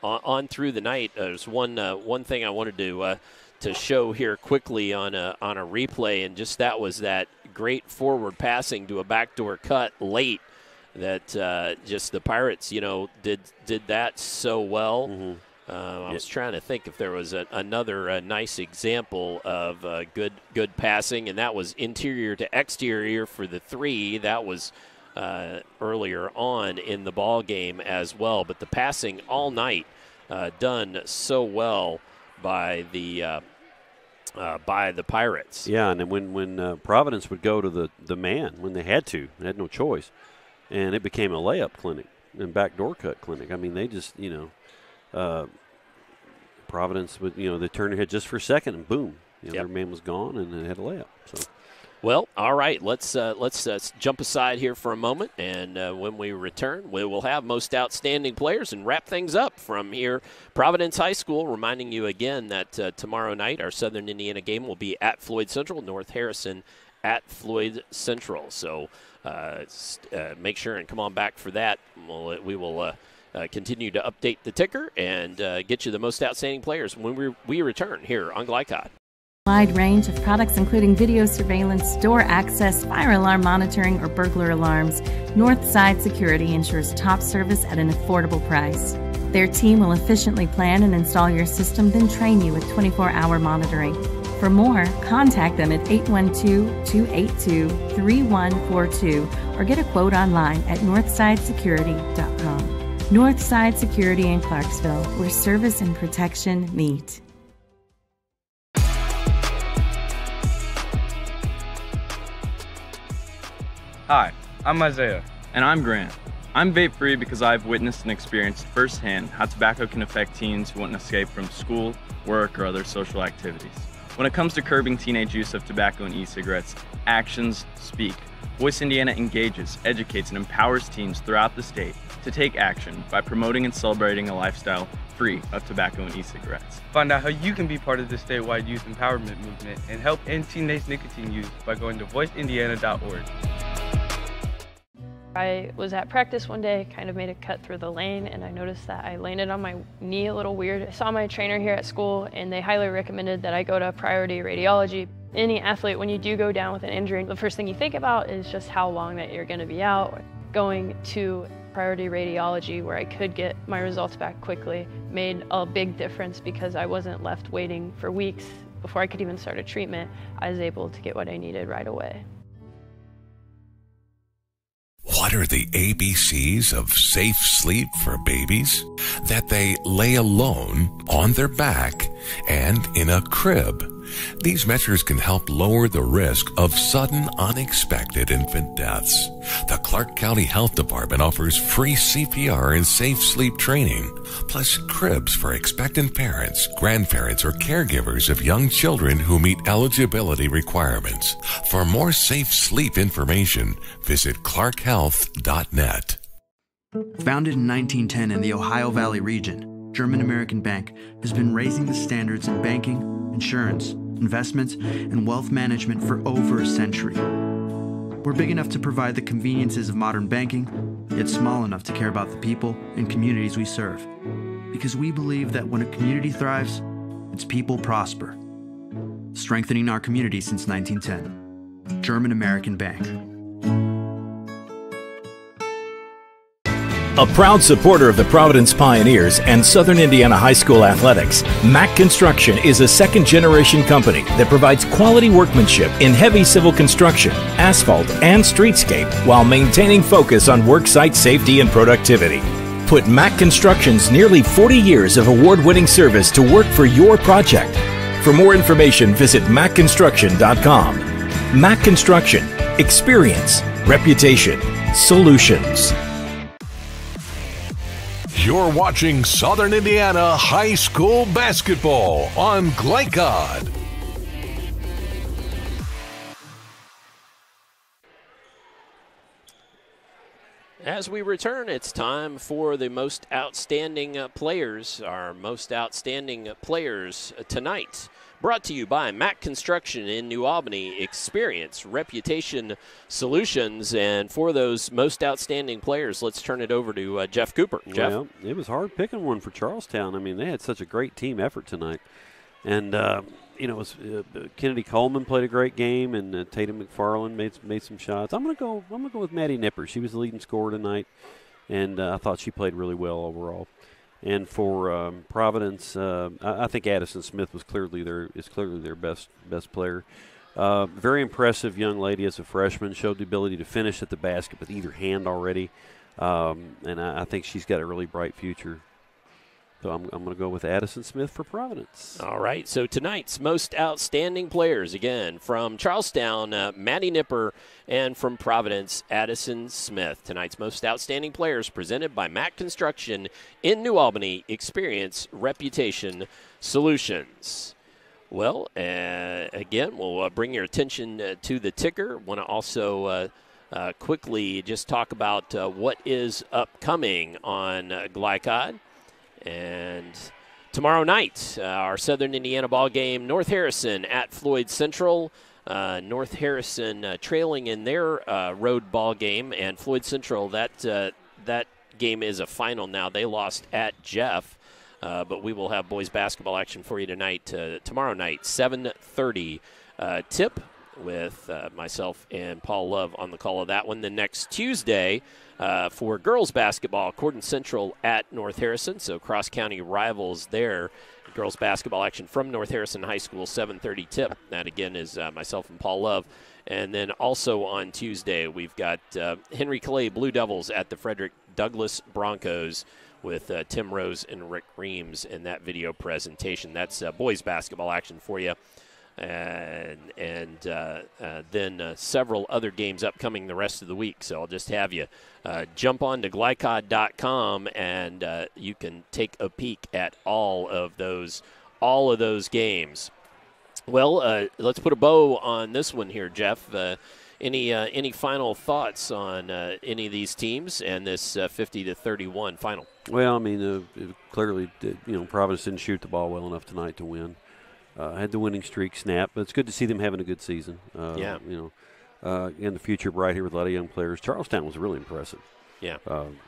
On through the night. There's one thing I wanted to show here quickly on a replay, and just that was that great forward passing to a backdoor cut late. That just the Pirates, did that so well. Mm-hmm. I was trying to think if there was another nice example of good passing, and that was interior to exterior for the 3. That was earlier on in the ball game as well. But the passing all night done so well by the Pirates. Yeah, and then when Providence would go to the man when they had no choice, and it became a layup clinic and backdoor cut clinic. I mean, they just Providence would they turned their head just for a second and boom, their man was gone and they had a layup. So. Well, all right, let's jump aside here for a moment, and when we return, we will have most outstanding players and wrap things up from here. Providence High School, reminding you again that tomorrow night our Southern Indiana game will be at Floyd Central, North Harrison at Floyd Central. So make sure and come on back for that. We will continue to update the ticker and get you the most outstanding players when we return here on Glycod. Wide range of products including video surveillance, door access, fire alarm monitoring, or burglar alarms. Northside Security ensures top service at an affordable price. Their team will efficiently plan and install your system, then train you with 24-hour monitoring. For more, contact them at 812-282-3142 or get a quote online at northsidesecurity.com. Northside Security in Clarksville, where service and protection meet. Hi, I'm Isaiah. And I'm Grant. I'm vape free because I've witnessed and experienced firsthand how tobacco can affect teens who want to escape from school, work, or other social activities. When it comes to curbing teenage use of tobacco and e-cigarettes, actions speak. Voice Indiana engages, educates, and empowers teens throughout the state to take action by promoting and celebrating a lifestyle free of tobacco and e-cigarettes. Find out how you can be part of the statewide youth empowerment movement and help end teenage nicotine use by going to voiceindiana.org. I was at practice one day, kind of made a cut through the lane, and I noticed that I landed on my knee a little weird. I saw my trainer here at school, and they highly recommended that I go to priority radiology. Any athlete, when you do go down with an injury, the first thing you think about is just how long that you're going to be out. Going to priority radiology, where I could get my results back quickly, made a big difference because I wasn't left waiting for weeks before I could even start a treatment. I was able to get what I needed right away. What are the ABCs of safe sleep for babies? That they lay alone, on their back, and in a crib. These measures can help lower the risk of sudden, unexpected infant deaths. The Clark County Health Department offers free CPR and safe sleep training, plus cribs for expectant parents, grandparents, or caregivers of young children who meet eligibility requirements. For more safe sleep information, visit clarkhealth.net. Founded in 1910 in the Ohio Valley region, German American Bank has been raising the standards in banking, insurance, investments, and wealth management for over a century. We're big enough to provide the conveniences of modern banking, yet small enough to care about the people and communities we serve. Because we believe that when a community thrives, its people prosper. Strengthening our community since 1910. German American Bank. A proud supporter of the Providence Pioneers and Southern Indiana High School athletics, Mack Construction is a second-generation company that provides quality workmanship in heavy civil construction, asphalt, and streetscape while maintaining focus on worksite safety and productivity. Put Mack Construction's nearly 40 years of award-winning service to work for your project. For more information, visit mackconstruction.com. Mack Construction. Experience. Reputation. Solutions. You're watching Southern Indiana High School basketball on Glycod. As we return, it's time for the most outstanding players, our most outstanding players tonight. Brought to you by Mack Construction in New Albany. Experience, reputation, solutions. And for those most outstanding players, let's turn it over to Jeff Cooper. Jeff? Well, it was hard picking one for Charlestown. I mean, they had such a great team effort tonight. And, you know, it was, Kennedy Coleman played a great game, and Tatum McFarland made some shots. I'm gonna go with Maddie Nipper. She was the leading scorer tonight, and I thought she played really well overall. And for Providence, I think Addison Smith was clearly their best player. Very impressive young lady as a freshman. Showed the ability to finish at the basket with either hand already, and I think she's got a really bright future. So I'm going to go with Addison Smith for Providence. All right, so tonight's most outstanding players, again, from Charlestown, Maddie Nipper, and from Providence, Addison Smith. Tonight's most outstanding players presented by Mack Construction in New Albany. Experience, reputation, solutions. Well, again, we'll bring your attention to the ticker. Want to also quickly just talk about what is upcoming on Glycod. And tomorrow night, our Southern Indiana ball game, North Harrison at Floyd Central. North Harrison trailing in their road ball game, and Floyd Central, that game is a final now. They lost at Jeff, but we will have boys basketball action for you tonight. Tomorrow night, 7:30 tip with myself and Paul Love on the call of that one. The next Tuesday, for girls basketball, Cordon Central at North Harrison, so cross-county rivals there. Girls basketball action from North Harrison High School, 7:30 tip. That, again, is myself and Paul Love. And then also on Tuesday, we've got Henry Clay Blue Devils at the Frederick Douglass Broncos with Tim Rose and Rick Reams in that video presentation. That's boys basketball action for you and then several other games upcoming the rest of the week. So I'll just have you jump on to glycod.com, and you can take a peek at all of those games. Well, let's put a bow on this one here, Jeff. Any final thoughts on any of these teams and this 50-31 final? Well, I mean, clearly, Providence didn't shoot the ball well enough tonight to win. Had the winning streak snap, but it's good to see them having a good season. In the future, bright here with a lot of young players. Charlestown was really impressive. Yeah.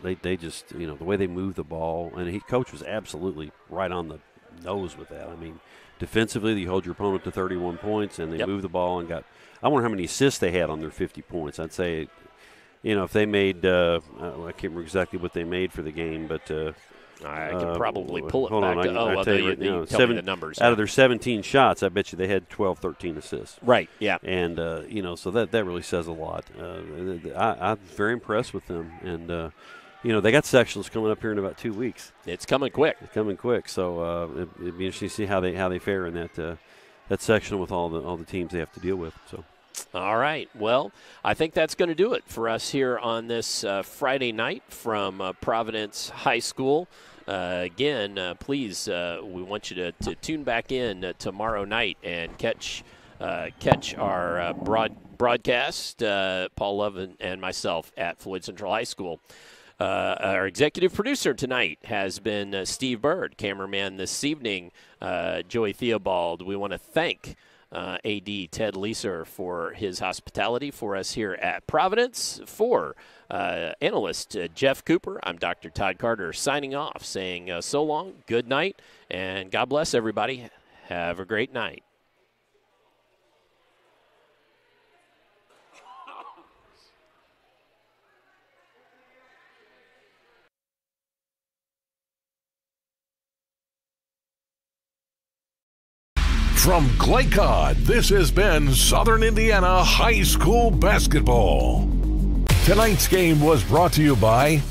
They just, the way they moved the ball, and coach was absolutely right on the nose with that. I mean, defensively, you hold your opponent to 31 points, and they moved the ball and got. I wonder how many assists they had on their 50 points. I'd say, if they made, I can't remember exactly what they made for the game, but I can probably pull it hold back. On, tell me the numbers. Out of their 17 shots, I bet you they had 12, 13 assists. Right, yeah. And, so that really says a lot. I'm very impressed with them. And, they got sectionals coming up here in about 2 weeks. It's coming quick. So it'd be interesting to see how they fare in that sectional with all the teams they have to deal with. So. All right. Well, I think that's going to do it for us here on this Friday night from Providence High School. Again, please, we want you to tune back in tomorrow night and catch our broadcast, Paul Love and myself at Floyd Central High School. Our executive producer tonight has been Steve Bird. Cameraman this evening, Joey Theobald. We want to thank AD Ted Leeser for his hospitality for us here at Providence. For analyst Jeff Cooper, I'm Dr. Todd Carter signing off, saying so long, good night, and God bless everybody. Have a great night. From Glycod, this has been Southern Indiana High School Basketball. Tonight's game was brought to you by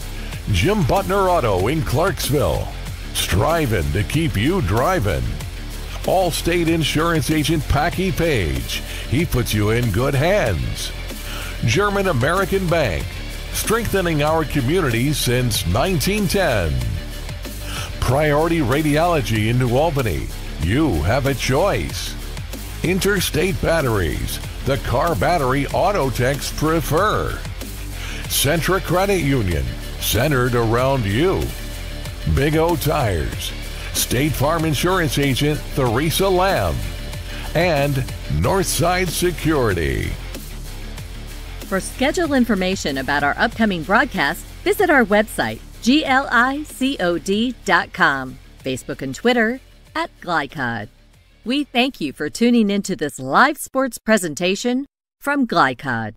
Jim Butner Auto in Clarksville, striving to keep you driving. Allstate Insurance Agent Packy Page, he puts you in good hands. German American Bank, strengthening our communities since 1910. Priority Radiology in New Albany. You have a choice. Interstate Batteries, the car battery auto techs prefer. Centra Credit Union, centered around you. Big O Tires, State Farm Insurance Agent Theresa Lamb, and Northside Security. For schedule information about our upcoming broadcast, visit our website, glicod.com, Facebook and Twitter, at Glycod. We thank you for tuning into this live sports presentation from Glycod.